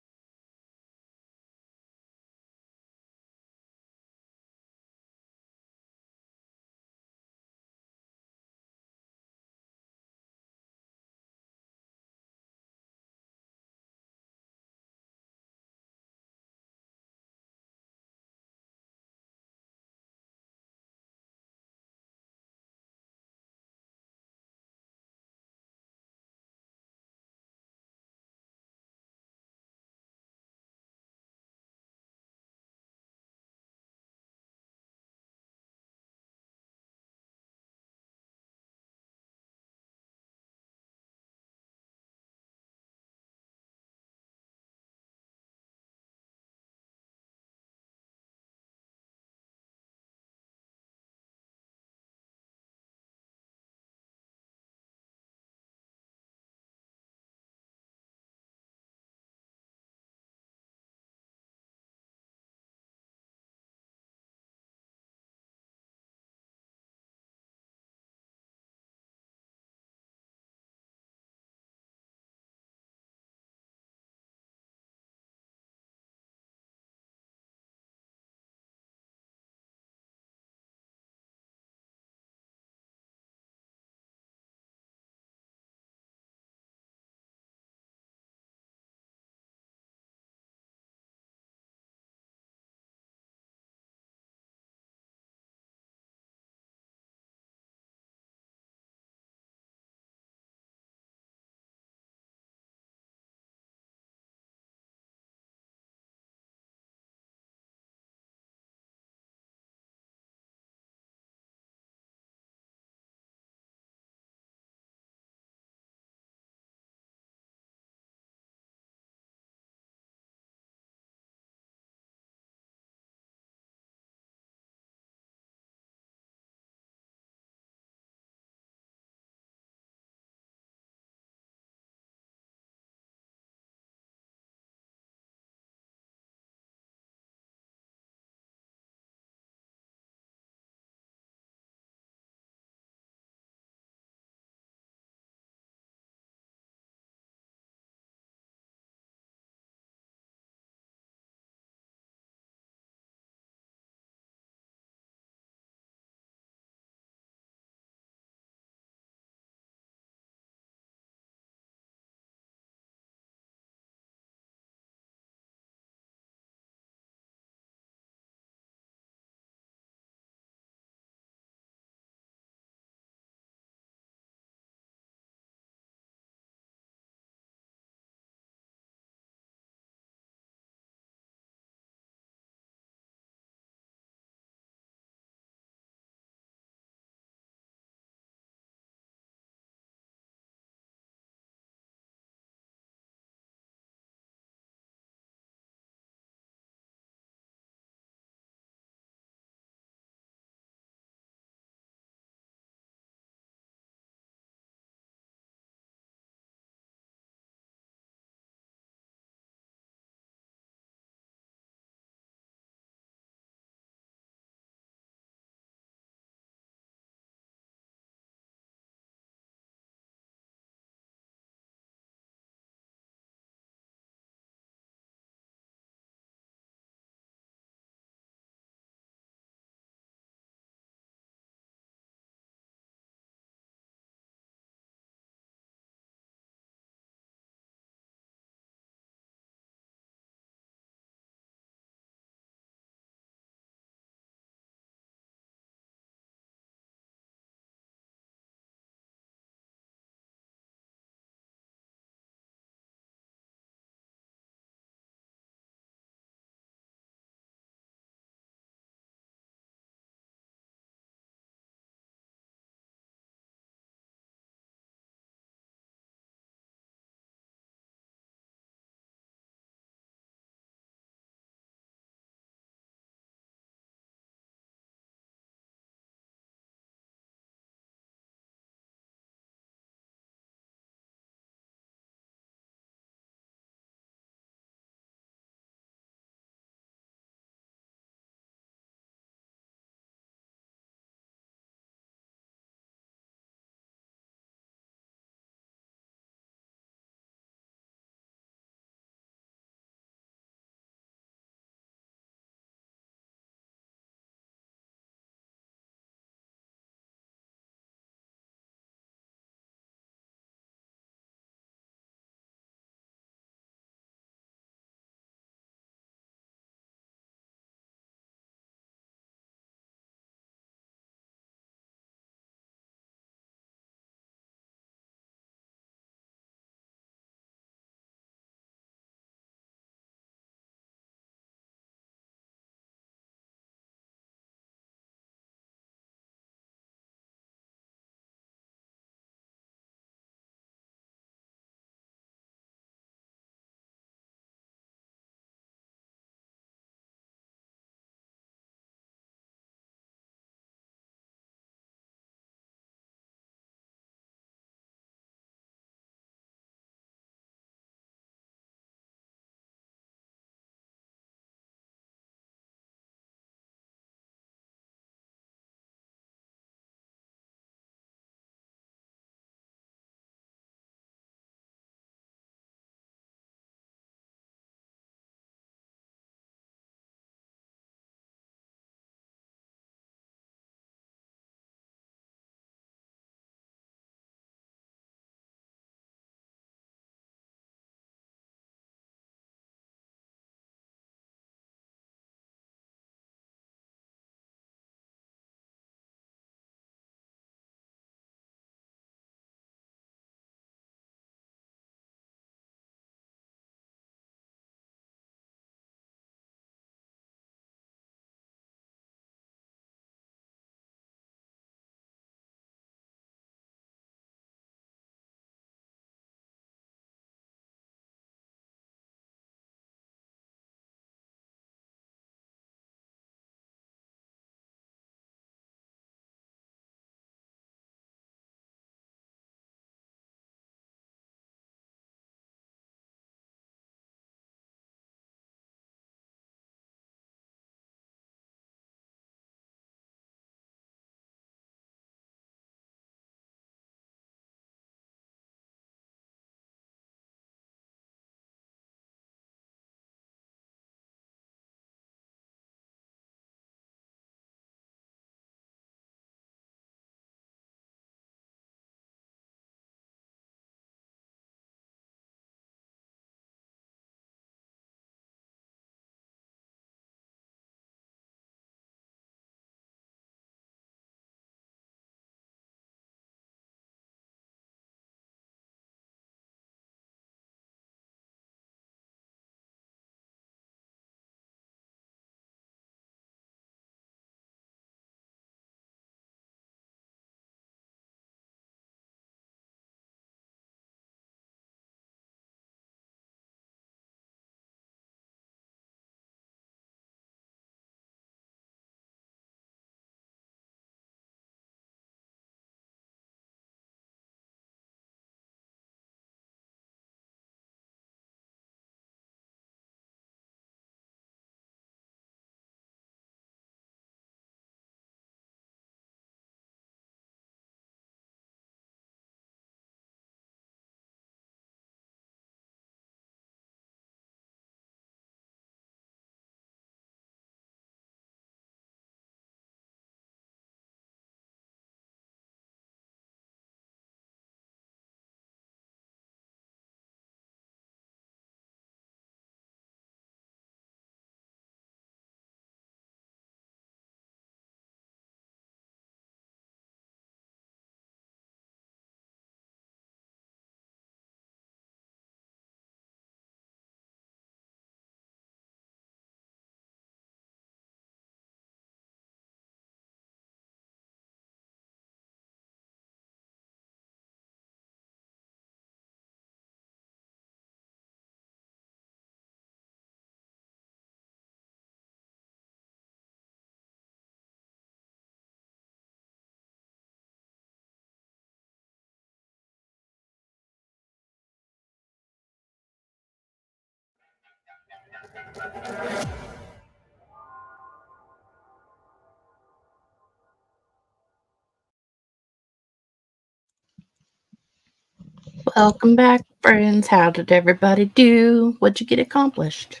Welcome back, friends. How did everybody do? What'd you get accomplished?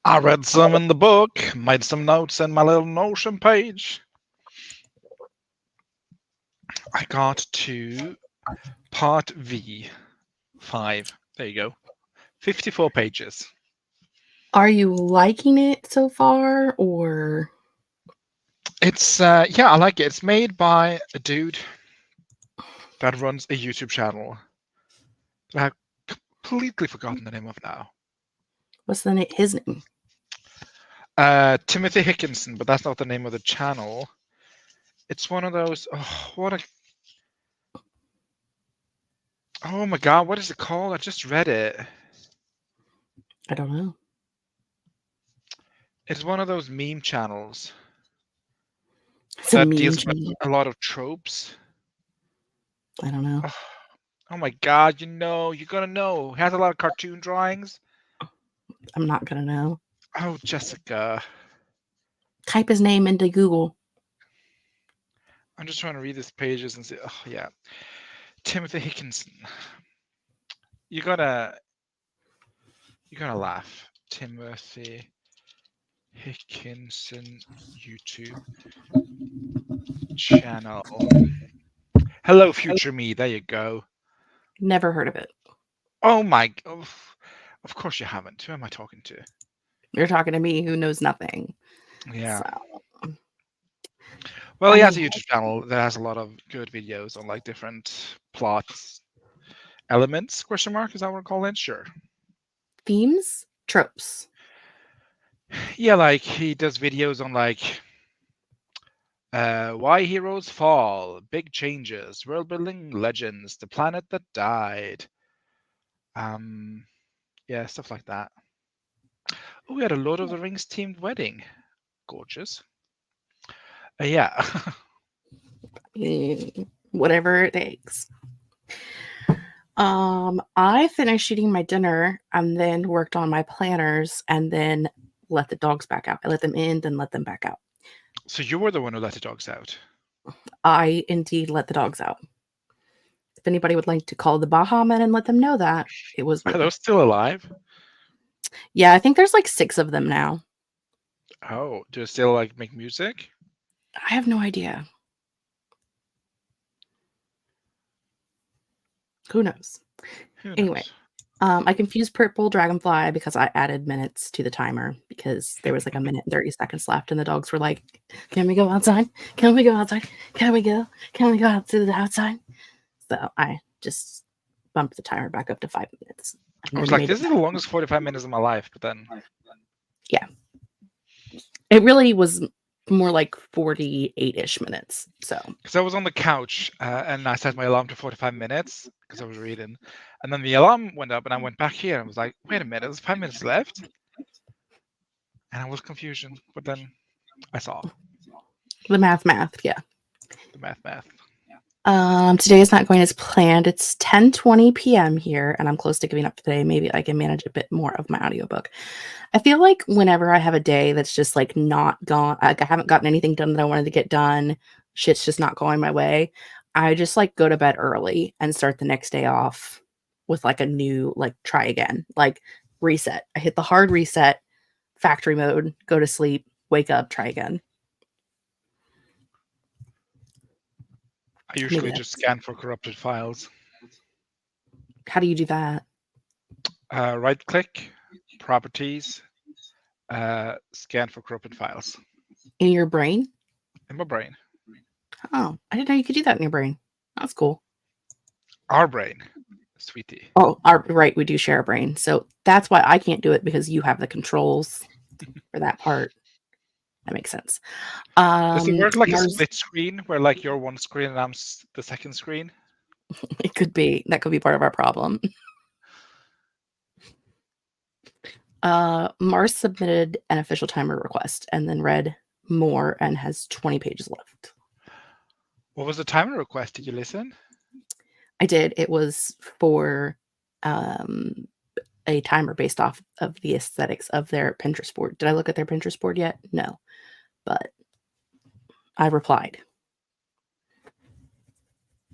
I read some in the book, made some notes in my little Notion page. I got to part V5. There you go. 54 pages. Are you liking it so far, or? It's, yeah, I like it. It's made by a dude that runs a YouTube channel that I've completely forgotten the name of now. What's his name? Timothy Hickinson, but that's not the name of the channel. It's one of those. Oh my god, what is it called? I just read it. I don't know. It's one of those meme channels It's a that meme deals with channel. a lot of tropes. I don't know. Oh my god, you're gonna know. It has a lot of cartoon drawings. I'm not gonna know. Oh, Jessica. Type his name into Google. I'm just trying to read these pages and see. Oh, yeah. Timothy Hickinson. You gotta laugh. Timothy Hickinson YouTube channel. Hello, future me. There you go. Never heard of it. Oh my. Of course you haven't. Who am I talking to? You're talking to me who knows nothing. Yeah. So, Well, he has a YouTube channel that has a lot of good videos on like different plots, elements. Question mark? Is that what we're calling it? Sure. themes, tropes. Yeah, like he does videos on like why heroes fall, big changes, world building legends, the planet that died. Yeah, stuff like that. Oh, we had a Lord of the Rings themed wedding. Gorgeous. Yeah. Whatever it takes. I finished eating my dinner and then worked on my planners and then let the dogs back out. I let them in, then let them back out. So you were the one who let the dogs out. I indeed let the dogs out. If anybody would like to call the Baha Men and let them know that, it was me. Are those still alive? Yeah, I think there's like 6 of them now. Oh, do they still like make music? I have no idea. Who knows? Who knows? Anyway, I confused Purple Dragonfly because I added minutes to the timer because there was like a minute and 30 seconds left, and the dogs were like, "Can we go outside? Can we go outside? Can we go? Can we go out to the outside?" So I just bumped the timer back up to 5 minutes. I was like, this is the longest 45 minutes of my life, but then yeah, it really was more like 48-ish minutes. So because I was on the couch and I set my alarm to 45 minutes because I was reading, and then the alarm went up and I went back here and I was like, wait a minute, there's 5 minutes left, and I was confusion, but then I saw the math, yeah. the math. Today is not going as planned. It's 10:20 p.m. here, and I'm close to giving up today. Maybe I can manage a bit more of my audiobook. I feel like whenever I have a day that's just like not gone, like I haven't gotten anything done that I wanted to get done, shit's just not going my way, I just like go to bed early and start the next day off with like a new, like try again, like reset. I hit the hard reset, factory mode, go to sleep, wake up, try again. I usually just scan for corrupted files. How do you do that? Right click, properties, scan for corrupted files. In your brain? In my brain. Oh, I didn't know you could do that in your brain. That's cool. Our brain, sweetie. Oh, right. We do share a brain. So that's why I can't do it, because you have the controls for that part. That makes sense. Does it work like a split screen where like you're one screen and I'm the second screen? It could be. That could be part of our problem. Mars submitted an official timer request and then read more and has 20 pages left. What was the timer request? Did you listen? I did. It was for a timer based off of the aesthetics of their Pinterest board. Did I look at their Pinterest board yet? No, but I replied.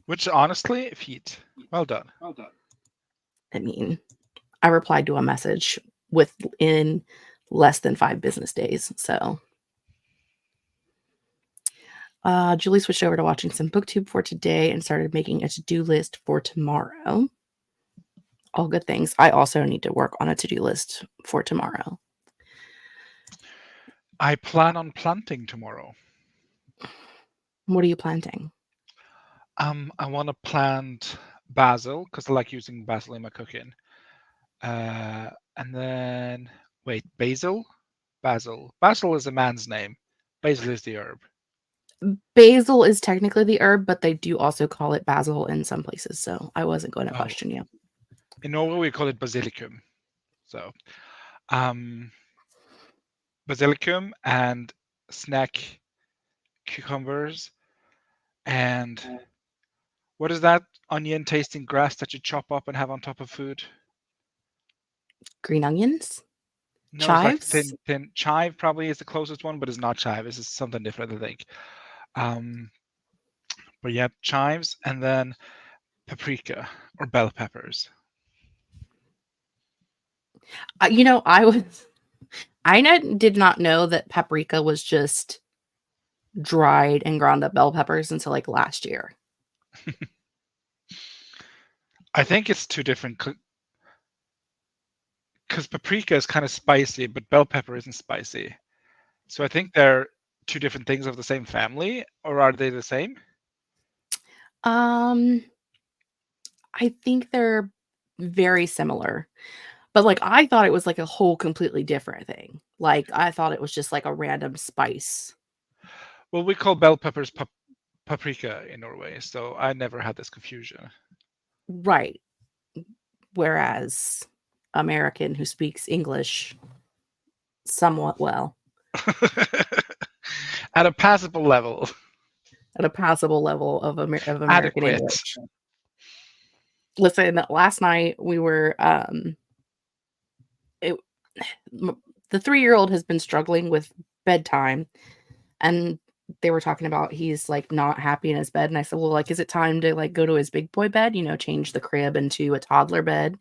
Which honestly, feat. Well done. I mean, I replied to a message within less than 5 business days. So Julie switched over to watching some booktube for today and started making a to-do list for tomorrow. All good things. I also need to work on a to-do list for tomorrow. I plan on planting tomorrow. What are you planting? I want to plant basil because I like using basil in my cooking. And then wait, basil? Basil. Basil is a man's name. Basil is the herb. Basil is technically the herb, but they do also call it basil in some places. So I wasn't going to question you. In Norway, we call it basilicum. So, basilicum and snack cucumbers and what is that onion tasting grass that you chop up and have on top of food? Green onions? No, Chives? it's like thin. Chive probably is the closest one, but it's not chive. This is something different, I think. But yeah, chives and then paprika or bell peppers. I did not know that paprika was just dried and ground up bell peppers until like last year. I think it's two different because paprika is kind of spicy, but bell pepper isn't spicy. So I think they're two different things of the same family, or are they the same? I think they're very similar. But like I thought it was like a whole completely different thing. Like I thought it was just like a random spice. Well, we call bell peppers paprika in Norway, so I never had this confusion. Right. Whereas American who speaks English somewhat well. At a passable level. At a passable level of American Adequate. English. Listen, last night we were the 3-year-old has been struggling with bedtime, and they were talking about he's like not happy in his bed, and I said, well, like, is it time to like go to his big boy bed, change the crib into a toddler bed?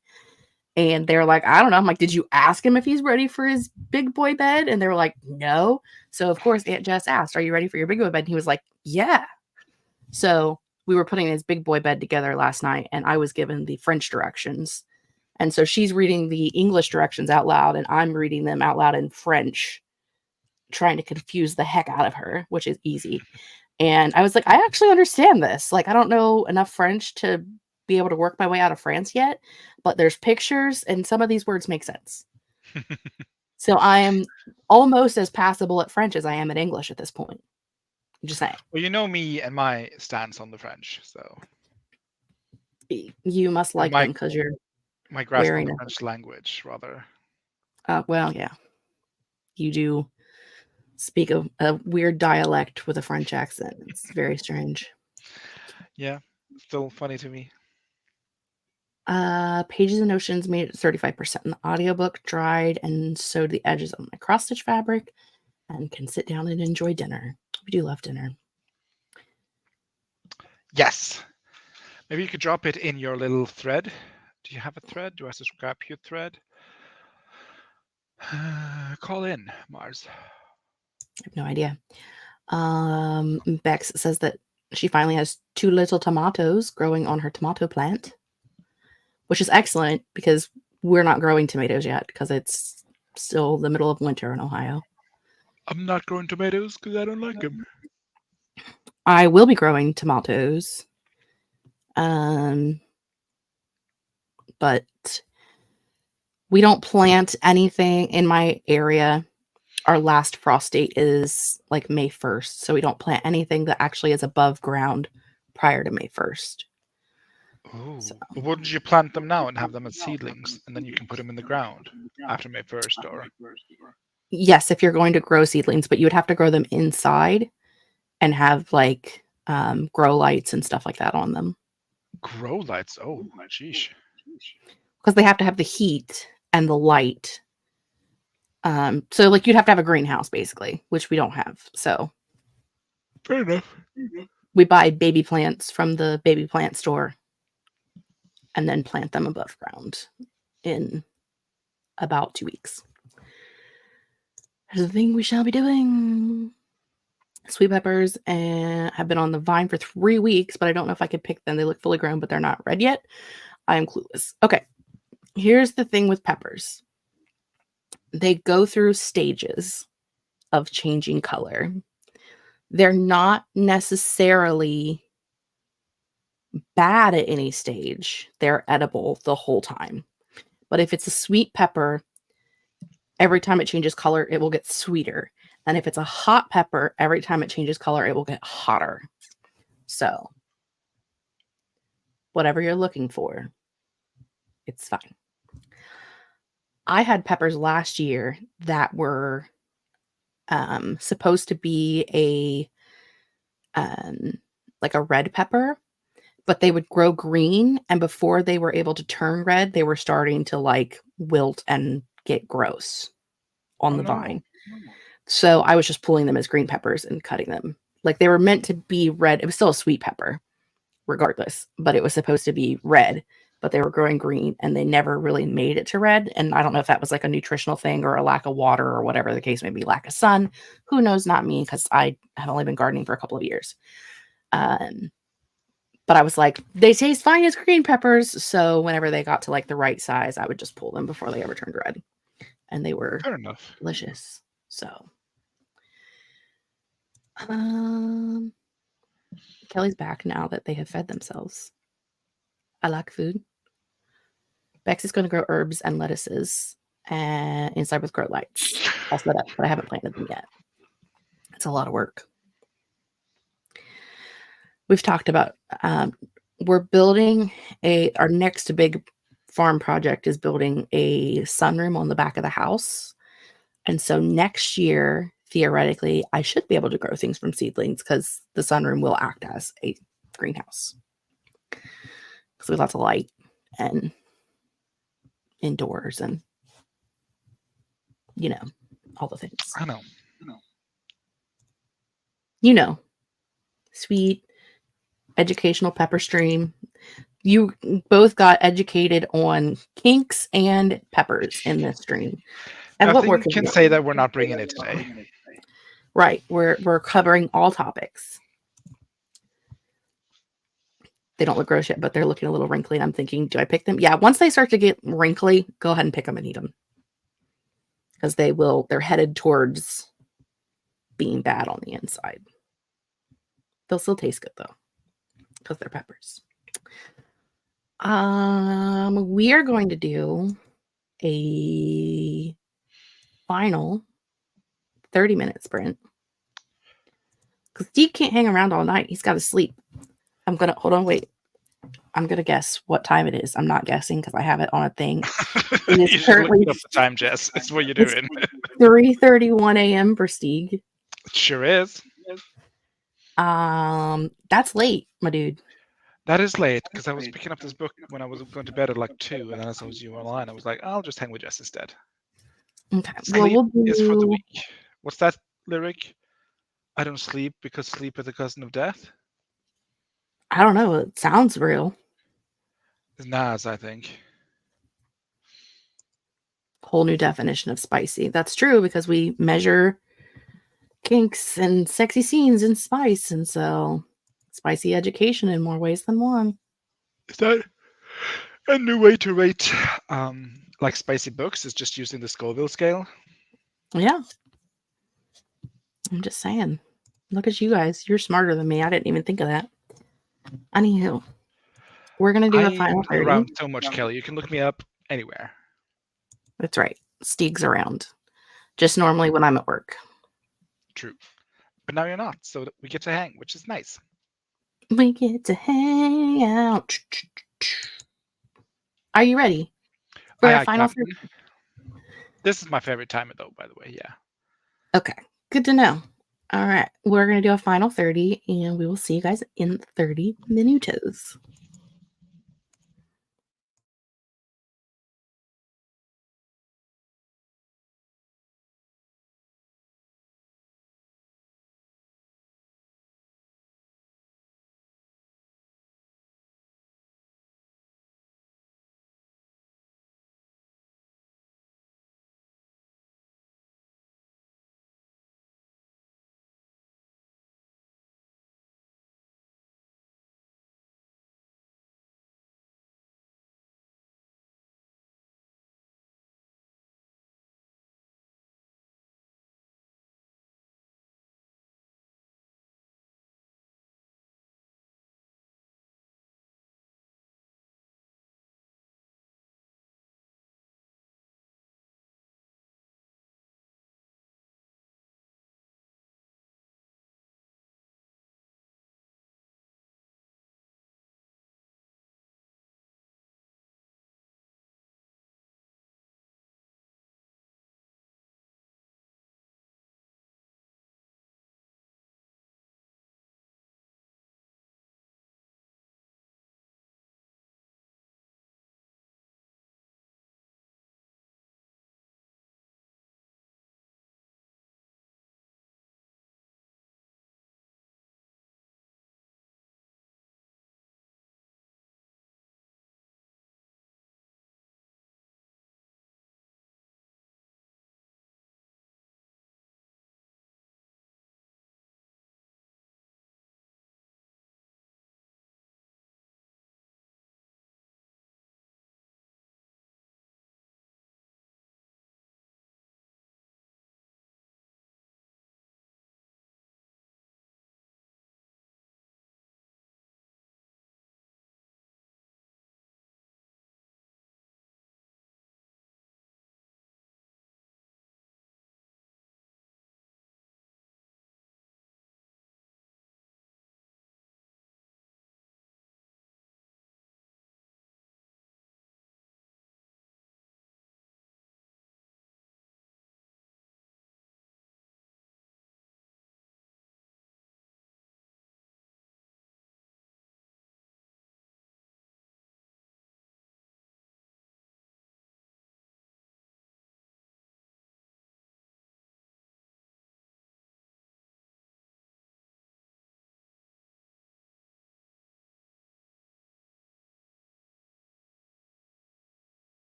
And they're like, I don't know. I'm like, did you ask him if he's ready for his big boy bed? And they were like, no. So of course Aunt Jess asked, are you ready for your big boy bed? And he was like, yeah. So we were putting his big boy bed together last night, and I was given the French directions. And so she's reading the English directions out loud, and I'm reading them out loud in French, trying to confuse the heck out of her, which is easy. And I was like, I actually understand this. Like, I don't know enough French to be able to work my way out of France yet, but there's pictures and some of these words make sense. So I am almost as passable at French as I am at English at this point. I'm just saying. Well, you know me and my stance on the French, so you must like them because you're my grasp on the French language, rather. Well, yeah, you do speak a weird dialect with a French accent. It's very strange. Yeah, still funny to me. Pages and Oceans made it 35% in the audiobook, dried and sewed the edges of my cross-stitch fabric, and can sit down and enjoy dinner. We do love dinner. Yes. Maybe you could drop it in your little thread. Do you have a thread? Do I subscribe to your thread? Call in, Mars. I have no idea. Bex says that she finally has 2 little tomatoes growing on her tomato plant, which is excellent because we're not growing tomatoes yet because it's still the middle of winter in Ohio. I'm not growing tomatoes because I don't like them. I will be growing tomatoes. But we don't plant anything in my area. Our last frost date is like May 1st. So we don't plant anything that actually is above ground prior to May 1st. Oh, so. Well, wouldn't you plant them now and have them as seedlings, and then you can put them in the ground after May 1st? Or yes, if you're going to grow seedlings, but you would have to grow them inside and have like grow lights and stuff like that on them. Grow lights? Oh, sheesh. Because they have to have the heat and the light. So like you'd have to have a greenhouse basically, which we don't have. So fair enough. we buy baby plants from the baby plant store and then plant them above ground in about 2 weeks. There's the thing we shall be doing. Sweet peppers and have been on the vine for 3 weeks, but I don't know if I could pick them. They look fully grown, but they're not red yet. I am clueless. Okay. Here's the thing with peppers. They go through stages of changing color. They're not necessarily bad at any stage. They're edible the whole time. But if it's a sweet pepper, every time it changes color, it will get sweeter. And if it's a hot pepper, every time it changes color, it will get hotter. So, whatever you're looking for, it's fine. I had peppers last year that were supposed to be like a red pepper, but they would grow green, and before they were able to turn red, they were starting to like wilt and get gross on the vine. So I was just pulling them as green peppers and cutting them. Like they were meant to be red. It was still a sweet pepper regardless, but it was supposed to be red, but they were growing green and they never really made it to red. And I don't know if that was like a nutritional thing or a lack of water or whatever the case may be, lack of sun. Who knows? Not me, because I have only been gardening for a couple of years. But I was like, they taste fine as green peppers. So whenever they got to like the right size, I would just pull them before they ever turned red. And they were Fair enough. delicious. So Kelly's back now that they have fed themselves. I like food. Bex is going to grow herbs and lettuces and inside with grow lights. I'll set up, but I haven't planted them yet. It's a lot of work. We've talked about we're building our next big farm project is building a sunroom on the back of the house. And so next year, theoretically, I should be able to grow things from seedlings because the sunroom will act as a greenhouse. Because we have lots of light and indoors and, all the things. I know. Sweet, educational pepper stream. You both got educated on kinks and peppers in this stream. And I what think more we can say that we're not bringing it today. Right. We're covering all topics. They don't look gross yet, but they're looking a little wrinkly. And I'm thinking, do I pick them? Yeah. Once they start to get wrinkly, go ahead and pick them and eat them. Because they're headed towards being bad on the inside. They'll still taste good though. Because they're peppers. We are going to do a final 30-minute sprint. Because Steve can't hang around all night. He's got to sleep. Hold on, wait. I'm going to guess what time it is. I'm not guessing because I have it on a thing. It is you currently look up the time, Jess. It's what you're doing. 3:31 a.m. for Steve. It sure is. That's late, my dude. That is late because I was picking up this book when I was going to bed at like 2, and then as I was you online, I was like, I'll just hang with Jess instead. Okay. Sleep is for the weak. What's that lyric? I don't sleep because sleep is the cousin of death. I don't know. It sounds real. It's Nas, I think. Whole new definition of spicy. That's true because we measure kinks and sexy scenes in spice, and so spicy education in more ways than one. Is that a new way to rate like spicy books? Is just using the Scoville scale? Yeah. I'm just saying. Look at you guys. You're smarter than me. I didn't even think of that. Anywho, we're going to do a final 30. Around so much, Kelly. You can look me up anywhere. That's right. Steeg's around. Just normally when I'm at work. True. But now you're not, so we get to hang, which is nice. We get to hang out. Are you ready for our final 30? This is my favorite time, though, by the way. Yeah. Okay. Good to know. All right. We're going to do a final 30, and we will see you guys in 30 minutos.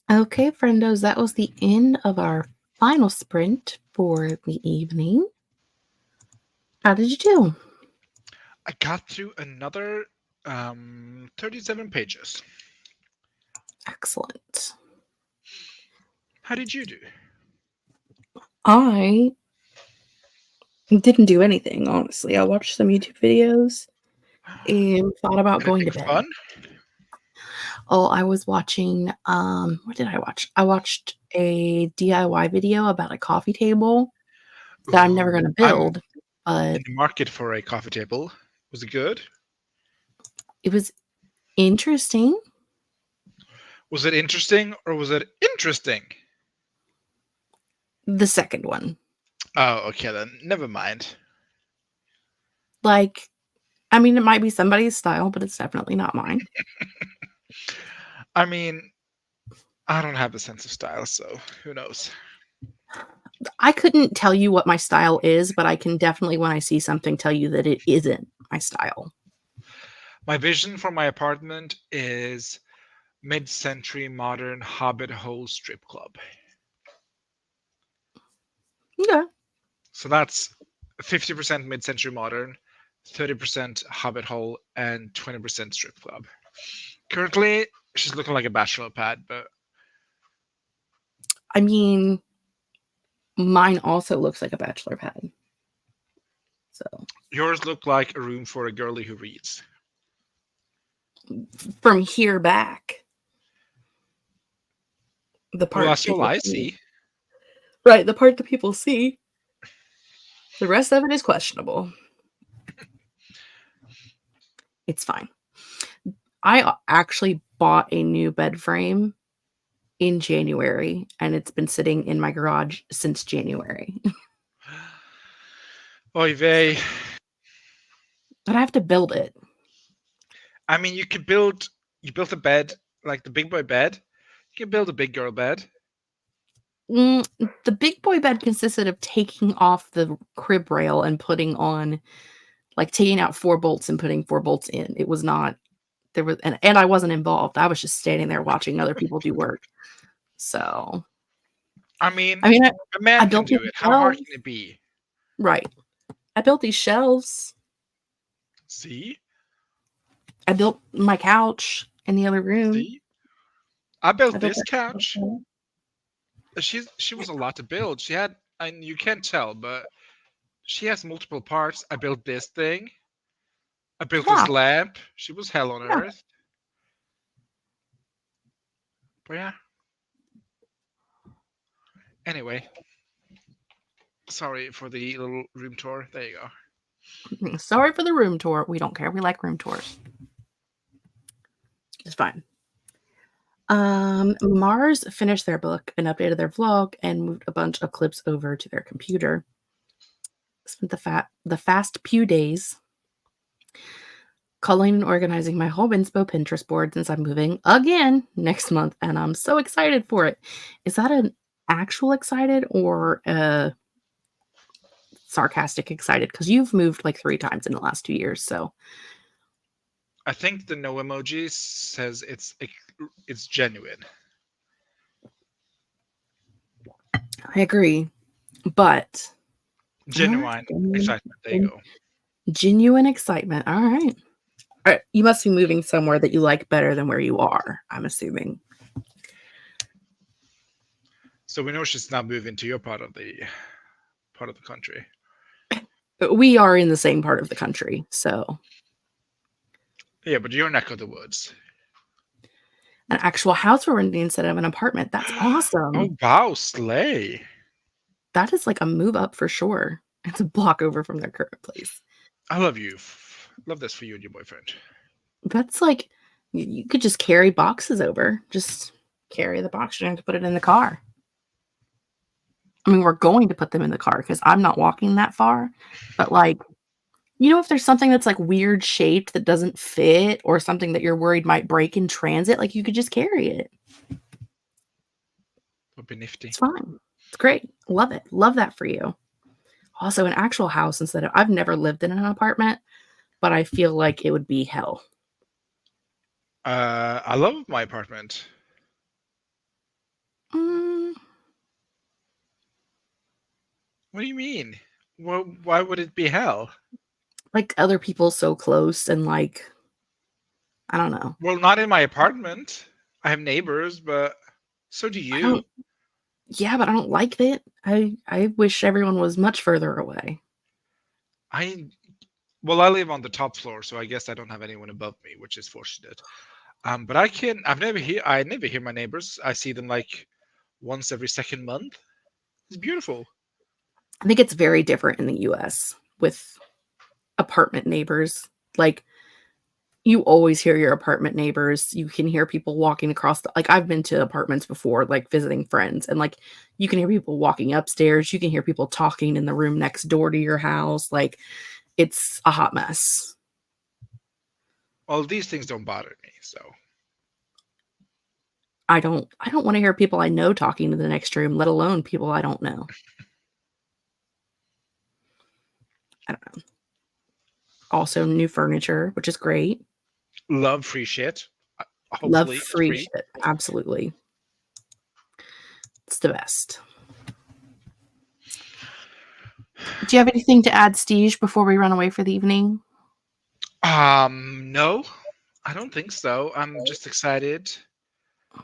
Okay, friendos, that was the end of our final sprint for the evening. How did you do? I got through another 37 pages. Excellent. How did you do? I didn't do anything, honestly. I watched some YouTube videos and thought about going Anything to bed. fun? Oh, I was watching, what did I watch? I watched a DIY video about a coffee table that I'm never Ooh, gonna I'm build, but in the market for a coffee table. Was it good? it was interesting. Was it interesting or was it interesting? The second one. Oh, okay then. Never mind. Like, I mean, it might be somebody's style, but it's definitely not mine. I mean, I don't have a sense of style, so who knows? I couldn't tell you what my style is, but I can definitely, when I see something, tell you that it isn't my style. My vision for my apartment is mid-century modern hobbit hole strip club. Okay. So that's 50% mid-century modern, 30% hobbit hole, and 20% strip club. Currently, she's looking like a bachelor pad, but I mean, mine also looks like a bachelor pad. So yours look like a room for a girlie who reads. from here back, the Well, part that's all people I see. see. Right, the part that people see. The rest of it is questionable. It's fine. I actually bought a new bed frame in January, and it's been sitting in my garage since January. Oy vey. But I have to build it. I mean, you built a bed, like the big boy bed. You can build a big girl bed. The big boy bed consisted of taking off the crib rail and putting on, like, taking out 4 bolts and putting 4 bolts in. It was not there was and I wasn't involved. I was just standing there watching other people do work. So, I mean, I mean, a I man can built these do it. How hard shelves. can it be? Right. I built these shelves. See? I built my couch in the other room. See? I I built built this that. couch. She was a lot to build. She had, and you can't tell, but she has multiple parts. I built this thing. I built Yeah, this lamp. She was hell on yeah. earth. But yeah. Anyway, sorry for the little room tour. There you go. Sorry for the room tour. We don't care. We like room tours. It's fine. Mars finished their book and updated their vlog and moved a bunch of clips over to their computer. Spent the fast few days culling and organizing my whole inspo Pinterest board since I'm moving again next month, and I'm so excited for it. Is that an actual excited or a sarcastic excited? Because you've moved like 3 times in the last 2 years, so I think the no emoji says it's genuine. I agree. But Genuine excitement. There you go. genuine excitement. All right. You must be moving somewhere that you like better than where you are, I'm assuming. So we know she's not moving to your part of the country. But we are in the same part of the country, so Yeah, but your neck of the woods. an actual house we're renting instead of an apartment. That's awesome. Oh wow, slay! That is like a move up for sure. It's a block over from their current place. I love you. Love this for you and your boyfriend. That's like you could just carry boxes over. Just carry the box. You don't have to put it in the car. I mean, we're going to put them in the car because I'm not walking that far. But like, if there's something that's like weird shaped that doesn't fit or something that you're worried might break in transit, like you could just carry it. Would be nifty. It's fine. It's great. Love it. Love that for you. Also, an actual house instead of... I've never lived in an apartment, but I feel like it would be hell. I love my apartment. Mm, What do you mean? Why would it be hell? like other people so close and like, I don't know. Well, not in my apartment. I have neighbors, but so do I you. don't... Yeah, but I don't like it. I wish everyone was much further away. Well, I live on the top floor, so I guess I don't have anyone above me, which is fortunate. But I never hear my neighbors. I see them like once every second month. It's beautiful. I think it's very different in the US with apartment neighbors. Like, you always hear your apartment neighbors. You can hear people walking across the... like, I've been to apartments before, like visiting friends, and like you can hear people walking upstairs, you can hear people talking in the room next door to your house. Like, it's a hot mess. Well, these things don't bother me, so I don't want to hear people I know talking in the next room, let alone people I don't know. I don't know. Also, new furniture, which is great. love free shit. Love Hopefully, it's free free. shit. Absolutely. It's the best. Do you have anything to add, Steve, before we run away for the evening? No, I don't think so. I'm just excited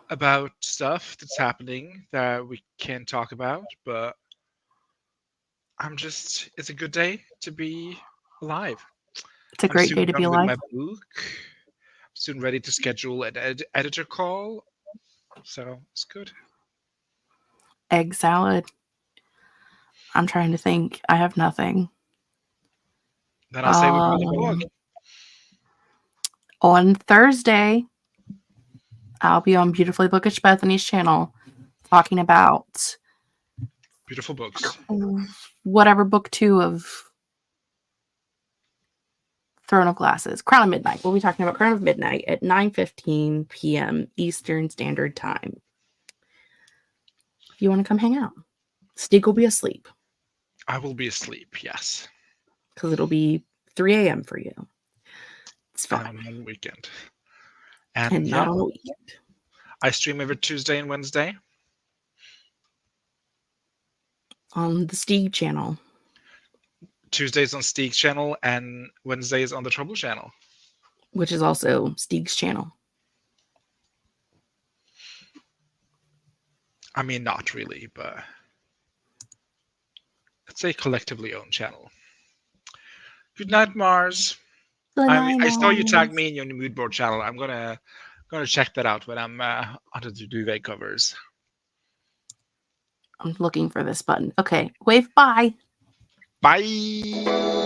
about stuff that's happening that we can't talk about, but it's a good day to be alive. It's a I'm great soon day to be done with alive. my book. Soon ready to schedule an editor call. So it's good. Egg salad. I'm trying to think. I have nothing. Then I'll say we've got a book. On Thursday, I'll be on Beautifully Bookish Bethany's channel talking about Beautiful books. whatever book 2 of Throne of Glasses. Crown of Midnight. We'll be talking about Crown of Midnight at 9:15 p.m. Eastern Standard Time. If you want to come hang out. Steek will be asleep. I will be asleep, yes. Because it'll be 3 a.m. for you. It's fine. On the weekend. And not on the weekend. I stream every Tuesday and Wednesday. On the Steeg channel. Tuesdays on Steeg's channel and Wednesdays on the Trouble channel. Which is also Steeg's channel. I mean, not really, but it's a collectively owned channel. Good night, Mars. I saw you tag me in your mood board channel. I'm gonna check that out when I'm under the duvet covers. I'm looking for this button. Okay, wave bye. Bye.